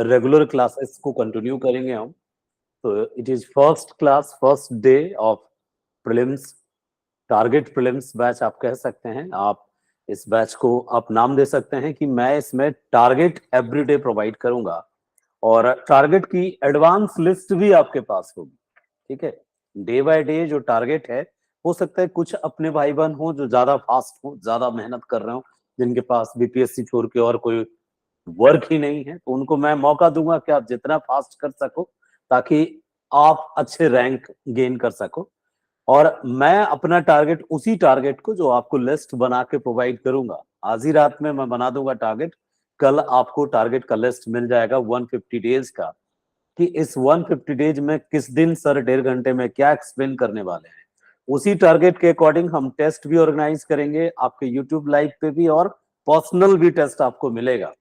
Regular classes को continue करेंगे हम। तो it is first class, first day of prelims, target prelims batch आप कह सकते हैं। आप इस बैच को आप नाम दे सकते हैं कि मैं इसमें टारगेट एवरीडे प्रोवाइड करूंगा और टारगेट की एडवांस लिस्ट भी आपके पास होगी। ठीक है, डे बाय डे जो टारगेट है, हो सकता है कुछ अपने भाई बहन हो जो ज्यादा फास्ट हो, ज्यादा मेहनत कर रहे हो, जिनके पास बीपीएससी छोड़ के और कोई वर्क ही नहीं है, तो उनको मैं मौका दूंगा कि आप जितना फास्ट कर सको ताकि आप अच्छे रैंक गेन कर सको। और मैं अपना टारगेट, उसी टारगेट को जो आपको लिस्ट बना के प्रोवाइड करूंगा, आज ही रात में मैं बना दूंगा टारगेट, कल आपको टारगेट का लिस्ट मिल जाएगा 150 डेज का, कि इस 150 डेज में किस दिन सर 1.5 घंटे में क्या एक्सप्लेन करने वाले हैं। उसी टारगेट के अकॉर्डिंग हम टेस्ट भी ऑर्गेनाइज करेंगे आपके यूट्यूब लाइव पे भी, और पर्सनल भी टेस्ट आपको मिलेगा,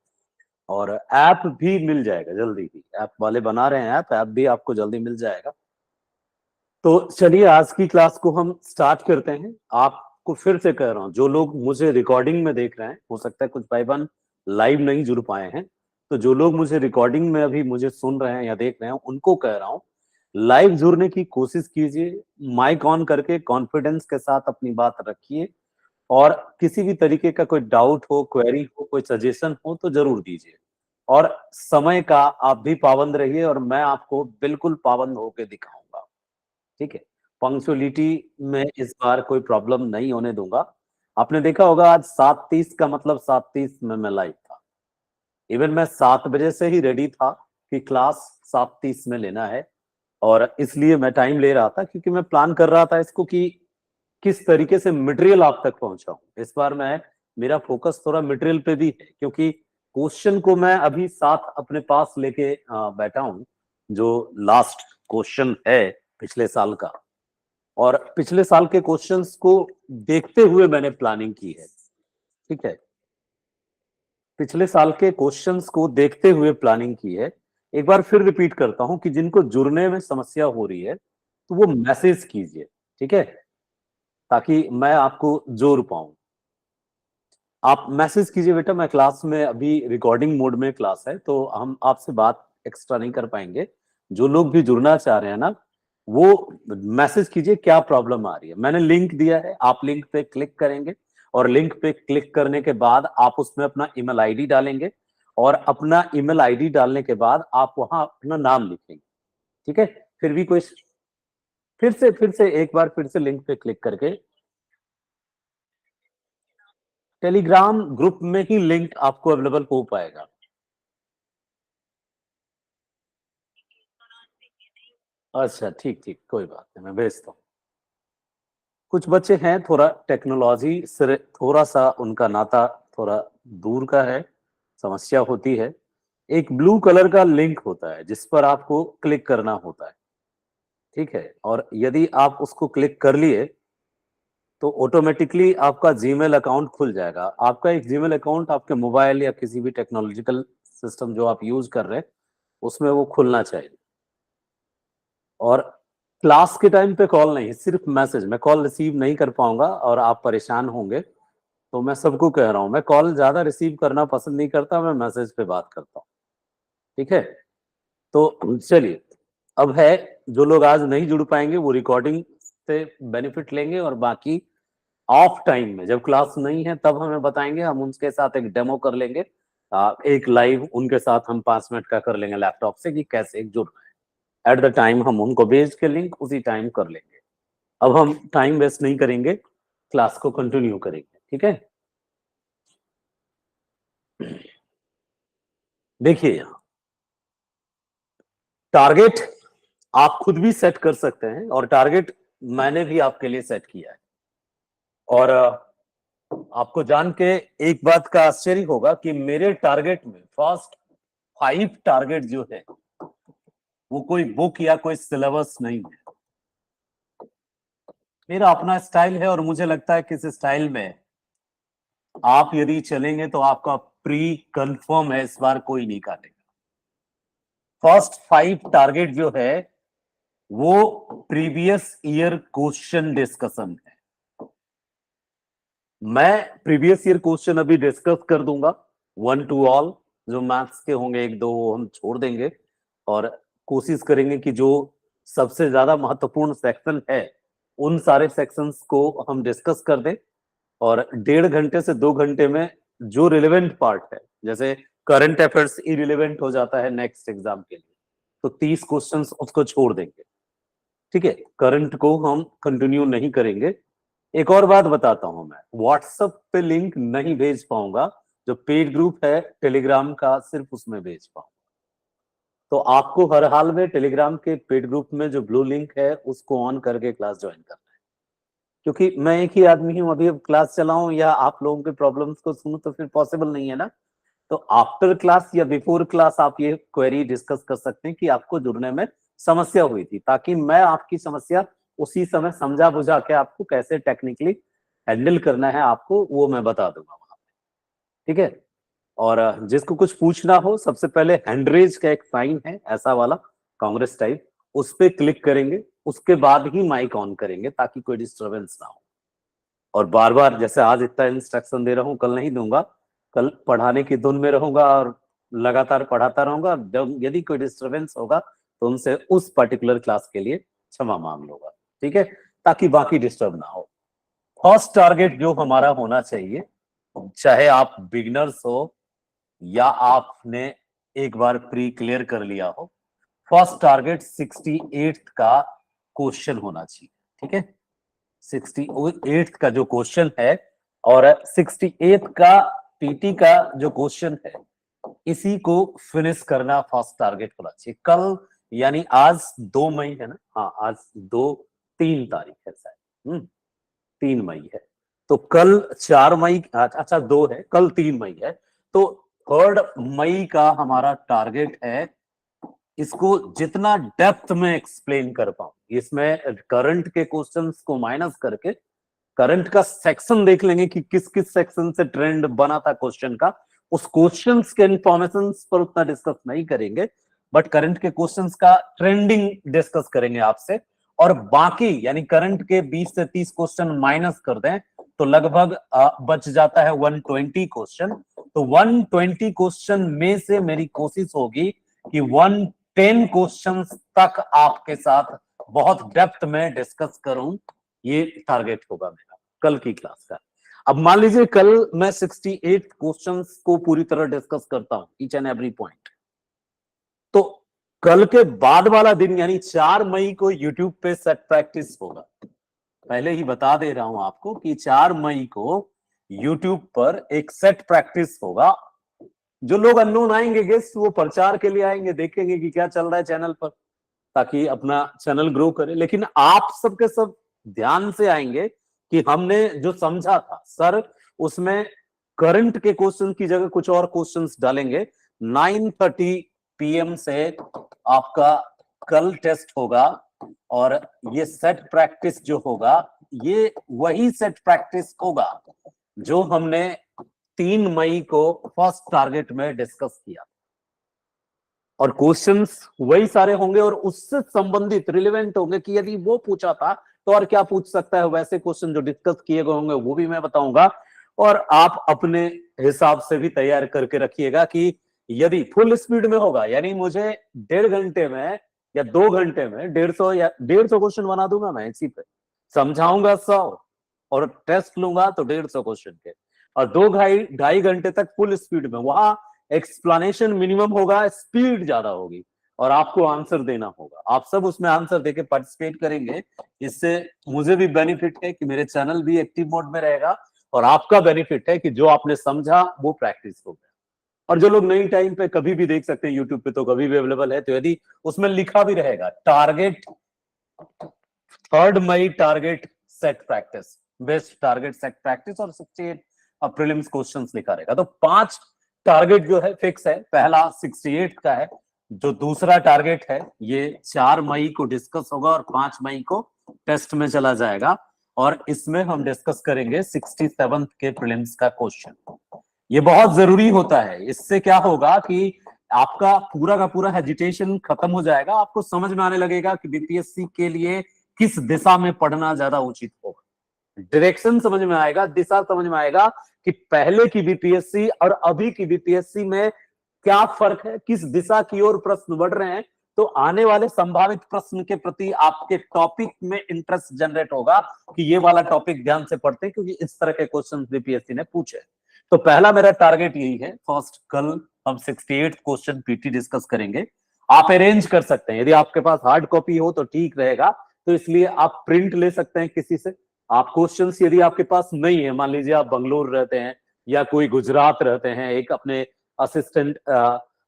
और ऐप भी मिल जाएगा जल्दी ही। ऐप वाले बना रहे हैं ऐप भी आपको जल्दी मिल जाएगा। तो चलिए आज की क्लास को हम स्टार्ट करते हैं। आपको फिर से कह रहा हूं, जो लोग मुझे रिकॉर्डिंग में देख रहे हैं, हो सकता है कुछ भाई बहन लाइव नहीं जुड़ पाए हैं, तो जो लोग मुझे रिकॉर्डिंग में अभी मुझे सुन रहे हैं या देख रहे हैं, उनको कह रहा हूं लाइव जुड़ने की कोशिश कीजिए, माइक ऑन करके कॉन्फिडेंस के साथ अपनी बात रखिए, और किसी भी तरीके का कोई डाउट हो, क्वेरी हो, कोई सजेशन हो तो जरूर दीजिए। और समय का आप भी पाबंद रहिए और मैं आपको बिल्कुल पाबंद होके दिखाऊंगा। ठीक है, पंक्चुअलिटी में इस बार कोई प्रॉब्लम नहीं होने दूंगा। आपने देखा होगा आज 7:30 का मतलब 7:30 में मैं लाइव था। इवन मैं 7 बजे से ही रेडी था कि क्लास 7:30 में लेना है, और इसलिए मैं टाइम ले रहा था क्योंकि मैं प्लान कर रहा था इसको कि किस तरीके से मटेरियल आप तक पहुंचाऊं। इस बार मैं, मेरा फोकस थोड़ा मटेरियल पे भी है, क्योंकि क्वेश्चन को मैं अभी साथ अपने पास लेके बैठा हूं, जो लास्ट क्वेश्चन है पिछले साल का, और पिछले साल के क्वेश्चंस को देखते हुए मैंने प्लानिंग की है। ठीक है, पिछले साल के क्वेश्चंस को देखते हुए प्लानिंग की है। एक बार फिर रिपीट करता हूं कि जिनको जुड़ने में समस्या हो रही है तो वो मैसेज कीजिए, ठीक है, ताकि मैं आपको जोड़ पाऊं। आप मैसेज कीजिए बेटा, मैं क्लास में अभी रिकॉर्डिंग मोड में क्लास है तो हम आपसे बात एक्स्ट्रा नहीं कर पाएंगे। जो लोग भी जुड़ना चाह रहे हैं ना, वो मैसेज कीजिए क्या प्रॉब्लम आ रही है। मैंने लिंक दिया है, आप लिंक पे क्लिक करेंगे, और लिंक पे क्लिक करने के बाद आप उसमें अपना ईमेल आईडी डालेंगे, और अपना ईमेल आईडी डालने के बाद आप वहां अपना नाम लिखेंगे। ठीक है, फिर भी कोई, फिर से एक बार फिर से लिंक पे क्लिक करके, टेलीग्राम ग्रुप में ही लिंक आपको अवेलेबल हो पाएगा। अच्छा, ठीक ठीक, कोई बात नहीं, मैं भेजता हूँ। कुछ बच्चे हैं थोड़ा टेक्नोलॉजी से थोड़ा सा उनका नाता थोड़ा दूर का है, समस्या होती है। एक ब्लू कलर का लिंक होता है जिस पर आपको क्लिक करना होता है। ठीक है, और यदि आप उसको क्लिक कर लिए तो ऑटोमेटिकली आपका जीमेल अकाउंट खुल जाएगा। आपका एक जीमेल अकाउंट आपके मोबाइल या किसी भी टेक्नोलॉजिकल सिस्टम जो आप यूज कर रहे हैं उसमें वो खुलना चाहिए। और क्लास के टाइम पे कॉल नहीं, सिर्फ मैसेज। मैं कॉल रिसीव नहीं कर पाऊंगा और आप परेशान होंगे, तो मैं सबको कह रहा हूं, मैं कॉल ज्यादा रिसीव करना पसंद नहीं करता, मैं मैसेज पे बात करता हूँ। ठीक है, तो चलिए, अब है, जो लोग आज नहीं जुड़ पाएंगे वो रिकॉर्डिंग से बेनिफिट लेंगे, और बाकी ऑफ टाइम में जब क्लास नहीं है तब हमें बताएंगे, हम उनके साथ एक डेमो कर लेंगे। एक लाइव उनके साथ हम 5 मिनट का कर लेंगे लैपटॉप से कि कैसे जुड़ना है। एट द टाइम हम उनको भेज के लिंक उसी टाइम कर लेंगे। अब हम टाइम वेस्ट नहीं करेंगे, क्लास को कंटिन्यू करेंगे। ठीक है, देखिए यहाँ टारगेट आप खुद भी सेट कर सकते हैं, और टारगेट मैंने भी आपके लिए सेट किया है। और आपको जान के एक बात का आश्चर्य होगा कि मेरे टारगेट में फर्स्ट 5 टारगेट जो है वो कोई बुक या कोई सिलेबस नहीं है। मेरा अपना स्टाइल है, और मुझे लगता है कि इस स्टाइल में आप यदि चलेंगे तो आपका प्री कंफर्म है, इस बार कोई नहीं काटेगा। फर्स्ट 5 टारगेट जो है वो प्रीवियस ईयर क्वेश्चन डिस्कशन है। मैं प्रीवियस ईयर क्वेश्चन अभी डिस्कस कर दूंगा, वन टू ऑल, जो मैथ्स के होंगे एक दो वो हम छोड़ देंगे और कोशिश करेंगे कि जो सबसे ज्यादा महत्वपूर्ण सेक्शन है उन सारे सेक्शंस को हम डिस्कस कर दें और 1.5 घंटे से 2 घंटे में जो रिलेवेंट पार्ट है, जैसे करंट अफेयर्स इरिलेवेंट हो जाता है नेक्स्ट एग्जाम के लिए, तो 30 क्वेश्चंस उसको छोड़ देंगे। ठीक है, करंट को हम कंटिन्यू नहीं करेंगे। एक और बात बताता हूं, मैं व्हाट्सएप पे लिंक नहीं भेज पाऊंगा, जो पेड ग्रुप है टेलीग्राम का सिर्फ उसमें भेज पाऊंगा। तो आपको हर हाल में टेलीग्राम के पेड ग्रुप में जो ब्लू लिंक है उसको ऑन करके क्लास ज्वाइन करना है, क्योंकि मैं एक ही आदमी हूं, अभी अब क्लास चलाऊं या आप लोगों के प्रॉब्लम्स को सुनूं तो फिर पॉसिबल नहीं है ना। तो आफ्टर क्लास या बिफोर क्लास आप ये क्वेरी डिस्कस कर सकते हैं कि आपको जुड़ने में समस्या हुई थी, ताकि मैं आपकी समस्या उसी समय समझा बुझा के आपको कैसे टेक्निकली हैंडल करना है आपको वो मैं बता दूंगा वहां पे। ठीक है, और जिसको कुछ पूछना हो सबसे पहले हैंड रेज का एक साइन है ऐसा वाला कांग्रेस टाइप, उस पर क्लिक करेंगे, उसके बाद ही माइक ऑन करेंगे ताकि कोई डिस्टरबेंस ना हो। और बार बार जैसे आज इतना इंस्ट्रक्शन दे रहा हूँ कल नहीं दूंगा, कल पढ़ाने की धुन में रहूंगा और लगातार पढ़ाता रहूंगा। जब यदि कोई डिस्टरबेंस होगा तो उनसे उस पर्टिकुलर क्लास के लिए क्षमा मांग लूंगा। ठीक है, ताकि बाकी डिस्टर्ब ना हो। फर्स्ट टारगेट जो हमारा होना चाहिए, चाहे आप बिगिनर्स हो या आपने एक बार प्री क्लियर कर लिया हो, फर्स्ट टारगेट 68 का क्वेश्चन होना चाहिए। ठीक है, 68 का जो क्वेश्चन है और 68 का पीटी का जो क्वेश्चन है, इसी को फिनिश करना फर्स्ट टारगेट होना चाहिए। कल यानी आज 2 मई है ना, हाँ आज 3 तारीख है शायद, 3 मई है, तो कल 4 मई, अच्छा 2 है, कल 3 मई है, तो 3 मई का हमारा टारगेट है इसको जितना डेप्थ में एक्सप्लेन कर पाऊं। इसमें करंट के क्वेश्चंस को माइनस करके करंट का सेक्शन देख लेंगे कि किस किस सेक्शन से ट्रेंड बना था क्वेश्चन का, उस क्वेश्चंस के इंफॉर्मेशन पर उतना डिस्कस नहीं करेंगे, बट करंट के क्वेश्चंस का ट्रेंडिंग डिस्कस करेंगे आपसे। और बाकी यानी करंट के 20 से 30 क्वेश्चन माइनस कर दें तो लगभग बच जाता है 120 क्वेश्चन। तो 120 क्वेश्चन में से मेरी कोशिश होगी कि 110 क्वेश्चन तक आपके साथ बहुत डेप्थ में डिस्कस करूं, ये टारगेट होगा मेरा कल की क्लास का। अब मान लीजिए कल मैं 68 क्वेश्चंस को पूरी तरह डिस्कस करता हूं, ईच एंड एवरी पॉइंट, तो कल के बाद वाला दिन यानी 4 मई को यूट्यूब पे सेट प्रैक्टिस होगा। पहले ही बता दे रहा हूं आपको कि 4 मई को यूट्यूब पर एक सेट प्रैक्टिस होगा। जो लोग अननोन आएंगे गेस्ट, वो प्रचार के लिए आएंगे, देखेंगे कि क्या चल रहा है चैनल पर, ताकि अपना चैनल ग्रो करे। लेकिन आप सबके सब ध्यान से आएंगे कि हमने जो समझा था सर, उसमें करंट के क्वेश्चन की जगह कुछ और क्वेश्चंस डालेंगे। 9:30 PM से आपका कल टेस्ट होगा और ये सेट प्रैक्टिस जो होगा, ये वही सेट प्रैक्टिस होगा जो हमने 3 मई को फर्स्ट टारगेट में डिस्कस किया। और क्वेश्चंस वही सारे होंगे और उससे संबंधित रिलेवेंट होंगे कि यदि वो पूछा था तो और क्या पूछ सकता है, वैसे क्वेश्चन जो डिस्कस किए गए होंगे वो भी मैं बताऊंगा। और आप अपने हिसाब से भी तैयार करके रखिएगा कि यदि फुल स्पीड में होगा, यानी मुझे 1.5 घंटे में या 2 घंटे में 150 या 150 क्वेश्चन बना दूंगा मैं इसी पे, समझाऊंगा 100 और टेस्ट लूंगा तो 150 क्वेश्चन के, और 2-2.5 घंटे तक फुल स्पीड में, वहां एक्सप्लेनेशन मिनिमम होगा, स्पीड ज्यादा होगी और आपको आंसर देना होगा। आप सब उसमें आंसर देके पार्टिसिपेट करेंगे, इससे मुझे भी बेनिफिट है कि मेरे चैनल भी एक्टिव मोड में रहेगा और आपका बेनिफिट है कि जो आपने समझा वो प्रैक्टिस हो गया। और जो लोग नई टाइम पे कभी भी देख सकते हैं यूट्यूब पे, तो कभी भी अवेलेबल है, तो यदि उसमें लिखा भी रहेगा टारगेट 3 मई target set practice, best target set practice और 68 प्रीलिम्स क्वेश्चंस लिखा रहेगा, तो 5 टारगेट जो है फिक्स है। पहला 68 का है, जो दूसरा टारगेट है ये 4 मई को डिस्कस होगा और 5 मई को टेस्ट में चला जाएगा, और इसमें हम डिस्कस करेंगे 67 के प्रीलिम्स का क्वेश्चन। ये बहुत जरूरी होता है, इससे क्या होगा कि आपका पूरा का पूरा हेजिटेशन खत्म हो जाएगा, आपको समझ में आने लगेगा कि बीपीएससी के लिए किस दिशा में पढ़ना ज्यादा उचित होगा। डायरेक्शन समझ में आएगा, दिशा समझ में आएगा कि पहले की बीपीएससी और अभी की बीपीएससी में क्या फर्क है, किस दिशा की ओर प्रश्न बढ़ रहे हैं, तो आने वाले संभावित प्रश्न के प्रति आपके टॉपिक में इंटरेस्ट जनरेट होगा कि ये वाला टॉपिक ध्यान से पढ़ते हैं क्योंकि इस तरह के क्वेश्चन बीपीएससी ने पूछे। तो पहला मेरा टारगेट यही है। फर्स्ट, कल हम 68 क्वेश्चन पीटी डिस्कस करेंगे। आप अरेंज कर सकते हैं, यदि आपके पास हार्ड कॉपी हो तो ठीक रहेगा, तो इसलिए आप प्रिंट ले सकते हैं किसी से। आप क्वेश्चंस यदि आपके पास नहीं है, मान लीजिए आप बंगलोर रहते हैं या कोई गुजरात रहते हैं, एक अपने असिस्टेंट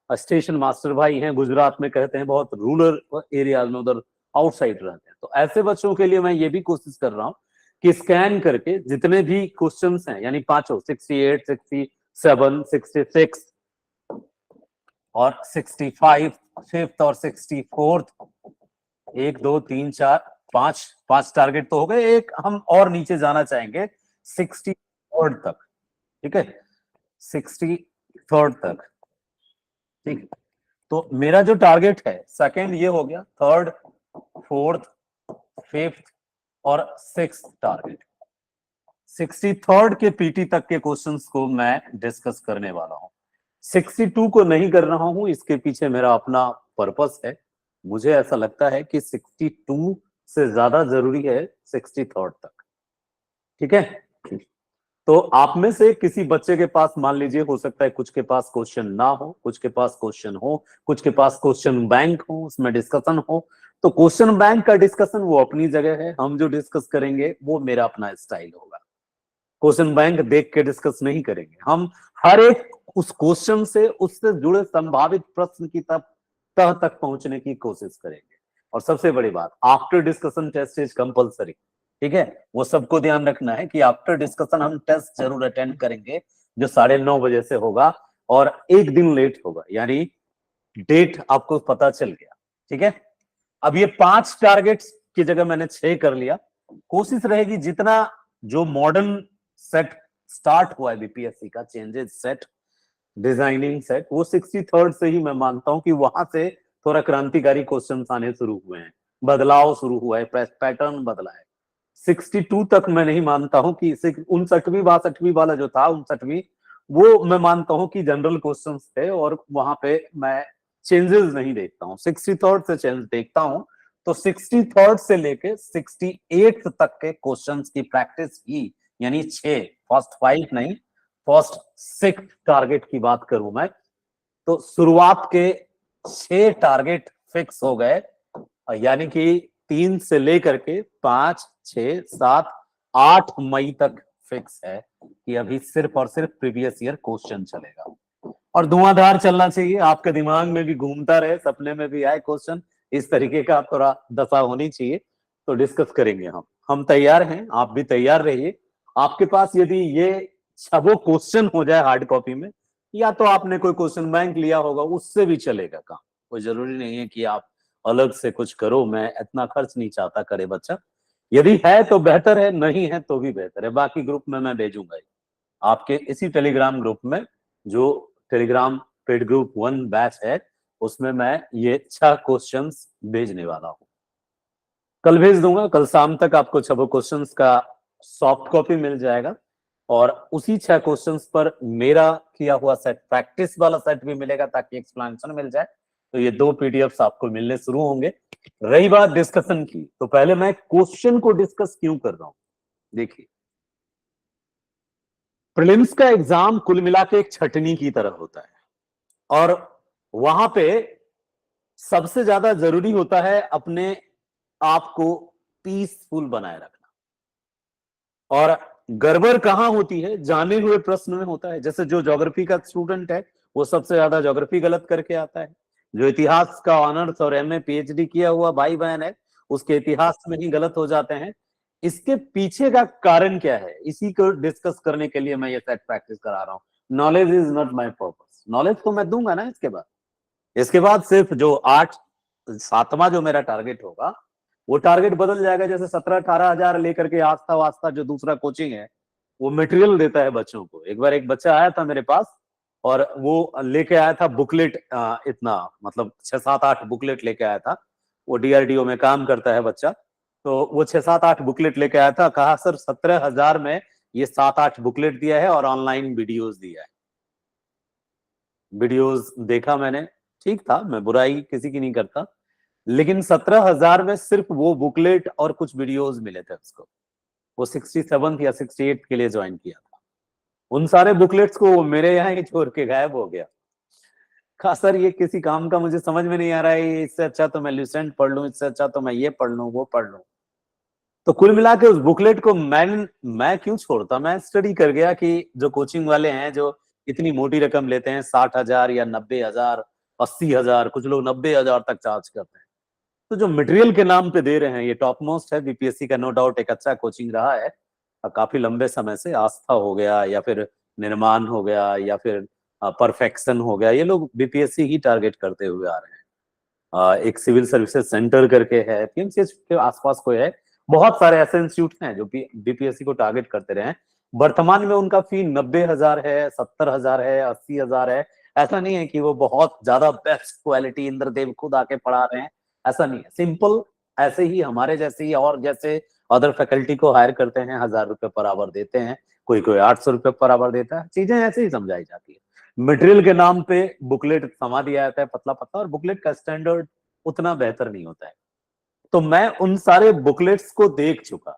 स्टेशन मास्टर भाई हैं गुजरात में, कहते हैं बहुत रूरल एरियाज में, उधर आउटसाइड रहते हैं, तो ऐसे बच्चों के लिए मैं ये भी कोशिश कर रहा हूँ कि स्कैन करके जितने भी क्वेश्चंस हैं, यानी पांचों 68, 67, 66 और 65, फिफ्थ और 64th, 1 2 3 4 5 5 टारगेट तो हो गए। एक हम और नीचे जाना चाहेंगे 63rd तक, ठीक है, 63rd तक, ठीक है। तो मेरा जो टारगेट है, सेकंड ये हो गया, थर्ड, फोर्थ, फिफ्थ और सिक्स्थ टारगेट। 63rd के पीटी तक के क्वेश्चंस को मैं डिस्कस करने वाला हूं। 62 को नहीं कर रहा हूं, इसके पीछे मेरा अपना पर्पस है। मुझे ऐसा लगता है कि 62 से ज्यादा जरूरी है 63rd तक, ठीक है। तो आप में से किसी बच्चे के पास, मान लीजिए, हो सकता है कुछ के पास क्वेश्चन ना हो, कुछ के पास क्वेश्चन हो, कुछ के पास क्वेश्चन बैंक हो, उसमें डिस्कशन हो, तो क्वेश्चन बैंक का डिस्कशन वो अपनी जगह है, हम जो डिस्कस करेंगे वो मेरा अपना स्टाइल होगा। क्वेश्चन बैंक देख के डिस्कस नहीं करेंगे हम, हर एक उस क्वेश्चन से, उससे जुड़े संभावित प्रश्न की तह तक पहुंचने की कोशिश करेंगे। और सबसे बड़ी बात, after discussion test is compulsory, ठीक है। वो सबको ध्यान रखना है कि आफ्टर डिस्कशन हम टेस्ट जरूर अटेंड करेंगे, जो 9:30 बजे से होगा और एक दिन लेट होगा, यानी डेट आपको पता चल गया, ठीक है। अब ये 5 टारगेट्स की जगह मैंने 6 कर लिया। कोशिश रहेगी जितना जो मॉडर्न सेट स्टार्ट हुआ है बीपीएससी का, चेंजेस सेट, डिजाइनिंग सेट, वो 63rd से ही मैं मानता हूं कि वहां से थोड़ा क्रांतिकारी क्वेश्चन आने शुरू हुए हैं, बदलाव शुरू हुआ है, पैटर्न बदला है। 62 तक मैं नहीं मानता हूं कि 59वीं 62वीं वाला जो था, 59वीं, वो मैं मानता हूं कि जनरल क्वेश्चन थे और वहां पे मैं चेंजेस नहीं देखता हूं, 63rd से चेंज देखता हूं। तो 63rd से लेके 68th तक के क्वेश्चंस की प्रैक्टिस की, यानी 6, फर्स्ट 5 नहीं, फर्स्ट 6 टारगेट की बात करूं मैं, तो शुरुआत के 6 टारगेट फिक्स हो गए, यानी कि 3 से लेकर के 5, 6, 7, 8 मई तक फिक्स है कि अभी सिर्फ और सिर्फ प्रीवियस ईयर क्वेश्चन चलेगा। और धुआंधार चलना चाहिए, आपके दिमाग में भी घूमता रहे, सपने में भी आए क्वेश्चन, इस तरीके का थोड़ा दशा होनी चाहिए। तो डिस्कस करेंगे हम तैयार हैं, आप भी तैयार रहिए। आपके पास यदि ये छबो क्वेश्चन हो जाए हार्ड कॉपी में, या तो आपने कोई क्वेश्चन बैंक लिया होगा, उससे भी चलेगा काम, कोई जरूरी नहीं है कि आप अलग से कुछ करो, मैं इतना खर्च नहीं चाहता करे बच्चा। यदि है तो बेहतर है, नहीं है तो भी बेहतर है, बाकी ग्रुप में मैं भेजूंगा ही, आपके इसी टेलीग्राम ग्रुप में, जो टेलीग्राम पेड ग्रुप 1 बैच है, उसमें मैं ये 6 क्वेश्चंस भेजने वाला हूं। कल भेज दूंगा, कल शाम तक आपको 6 क्वेश्चंस का सॉफ्ट कॉपी मिल जाएगा और उसी 6 क्वेश्चंस पर मेरा किया हुआ सेट, प्रैक्टिस वाला सेट भी मिलेगा, ताकि एक्सप्लेनेशन मिल जाए। तो ये 2 पीडीएफ्स आपको मिलने शुरू होंगे। रही बात डिस्कशन की, तो पहले मैं क्वेश्चन को डिस्कस क्यों कर रहा हूं। देखिए, प्रीलिम्स का एग्जाम कुल मिला के एक छटनी की तरह होता है और वहां पे सबसे ज्यादा जरूरी होता है अपने आप को पीसफुल बनाए रखना। और गड़बड़ कहां होती है, जाने हुए प्रश्न में होता है। जैसे जो ज्योग्राफी का स्टूडेंट है, वो सबसे ज्यादा ज्योग्राफी गलत करके आता है। जो इतिहास का ऑनर्स और एमए पीएचडी किया हुआ भाई बहन है, उसके इतिहास में ही गलत हो जाते हैं। इसके पीछे का कारण क्या है, इसी को डिस्कस करने के लिए मैं ये सेट प्रैक्टिस करा रहा हूं। Knowledge is not my purpose, knowledge तो मैं दूंगा ना इसके बाद सिर्फ जो 7वां जो मेरा टारगेट होगा, वो टारगेट बदल जाएगा। जैसे 17-18 हजार लेकर के आस्था वास्ता जो दूसरा कोचिंग है, वो मटेरियल देता है बच्चों को। एक बार एक बच्चा आया था मेरे पास और वो लेके आया था बुकलेट, इतना मतलब 6-7-8 बुकलेट लेके आया था। वो डीआरडीओ में काम करता है बच्चा, तो वो 6-7-8 बुकलेट लेके आया था। कहा सर 17,000 में ये 7-8 बुकलेट दिया है और ऑनलाइन वीडियोस दिया है। वीडियोस देखा मैंने, ठीक था, मैं बुराई किसी की नहीं करता, लेकिन 17,000 में सिर्फ वो बुकलेट और कुछ वीडियोस मिले थे उसको। वो 67 या 68 के लिए ज्वाइन किया था। उन सारे बुकलेट्स को वो मेरे यहाँ ही छोड़ के गायब हो गया। कहा सर ये किसी काम का मुझे समझ में नहीं आ रहा है, इससे अच्छा तो मैं ल्यूसेंट पढ़ लूं, इससे अच्छा तो मैं ये पढ़ लूं, वो पढ़ लूं। तो कुल मिला के उस बुकलेट को मैं क्यों छोड़ता, मैं स्टडी कर गया कि जो कोचिंग वाले हैं जो इतनी मोटी रकम लेते हैं, 60,000 या 90,000, 80,000, कुछ लोग 90,000 तक चार्ज करते हैं, तो जो मटेरियल के नाम पे दे रहे हैं, ये टॉप मोस्ट है बीपीएससी का, नो डाउट एक अच्छा कोचिंग रहा है काफी लंबे समय से। आस्था हो गया या फिर निर्माण हो गया या फिर परफेक्शन हो गया, ये लोग बीपीएससी ही टारगेट करते हुए आ रहे हैं। एक सिविल सर्विसेज सेंटर करके है, पीएमसीएच के आसपास कोई है, बहुत सारे ऐसे इंस्टीट्यूट हैं जो बीपीएससी को टारगेट करते रहे हैं। वर्तमान में उनका फी 90,000 है, 70,000 है, 80,000 है। ऐसा नहीं है कि वो बहुत ज्यादा बेस्ट क्वालिटी इंद्रदेव खुद आके पढ़ा रहे हैं, ऐसा नहीं है। सिंपल ऐसे ही हमारे जैसे ही और जैसे अदर फैकल्टी को हायर करते हैं, 1,000 रुपए पर आवर देते हैं, कोई कोई 800 रुपए पर आवर देता है, चीजें ऐसे ही समझाई जाती है। मटेरियल के नाम पे बुकलेट थमा दिया जाता है पतला पतला, और बुकलेट का स्टैंडर्ड उतना बेहतर नहीं होता है। तो मैं उन सारे बुकलेट्स को देख चुका,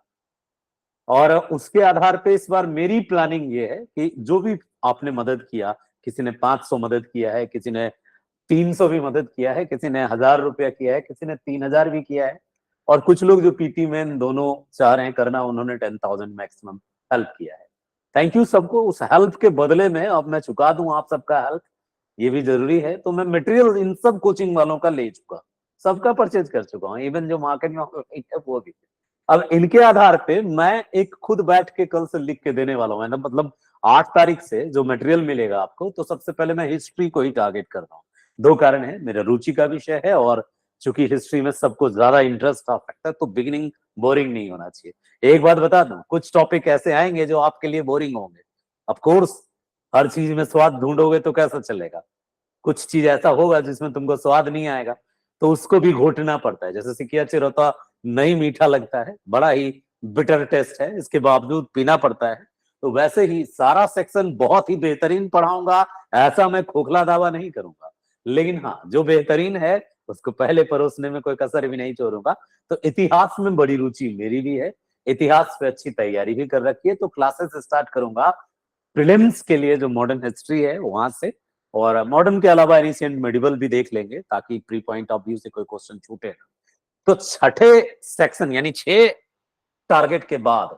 और उसके आधार पे इस बार मेरी प्लानिंग ये है कि जो भी आपने मदद किया, किसी ने 500 मदद किया है, किसी ने 300 भी मदद किया है, किसी ने 1,000 रुपया किया है, किसी ने 3,000 भी किया है, और कुछ लोग जो पीटी मैन दोनों चाह रहे हैं करना, उन्होंने 10,000 मैक्सिमम हेल्प किया है। थैंक यू सबको। उस हेल्प के बदले में अब मैं चुका दूं आप सबका हेल्प, ये भी जरूरी है। तो मैं मटेरियल इन सब कोचिंग वालों का ले चुका, सबका परचेज कर चुका हूँ, इवन जो मार्केट में है वो भी। अब इनके आधार पे मैं एक खुद बैठ के कल से लिख के देने वाला हूँ ना, मतलब 8 तारीख से जो मटेरियल मिलेगा आपको, तो सबसे पहले मैं हिस्ट्री को ही टारगेट कर रहा हूँ। 2 कारण है, मेरा रुचि का विषय है, और चूंकि हिस्ट्री में सबको ज्यादा इंटरेस्ट आ सकता है, तो बिगिनिंग बोरिंग नहीं होना चाहिए। एक बात बता दूं, कुछ टॉपिक ऐसे आएंगे जो आपके लिए बोरिंग होंगे। ऑफ कोर्स हर चीज में स्वाद ढूंढोगे तो कैसा चलेगा, कुछ चीज ऐसा होगा जिसमें तुमको स्वाद नहीं आएगा, तो उसको भी घोटना पड़ता है। जैसे सिकिया चिरोता नहीं मीठा लगता है, बड़ा ही बिटर टेस्ट है, इसके बावजूद पीना पड़ता है। तो वैसे ही सारा सेक्शन बहुत ही बेहतरीन पढ़ाऊंगा, ऐसा मैं खोखला दावा नहीं करूंगा, लेकिन हाँ जो बेहतरीन है उसको पहले परोसने में कोई कसर भी नहीं छोड़ूंगा। तो इतिहास में बड़ी रुचि मेरी भी है, इतिहास पे अच्छी तैयारी भी कर रखी है, तो क्लासेस स्टार्ट करूंगा प्रीलिम्स के लिए, जो मॉडर्न हिस्ट्री है वहां से, और मॉडर्न के अलावा एनिशिएंट मेडिवल भी देख लेंगे, ताकि प्री पॉइंट ऑफ व्यू से कोई क्वेश्चन छूटे ना। तो छठे सेक्शन यानी 6 टारगेट के बाद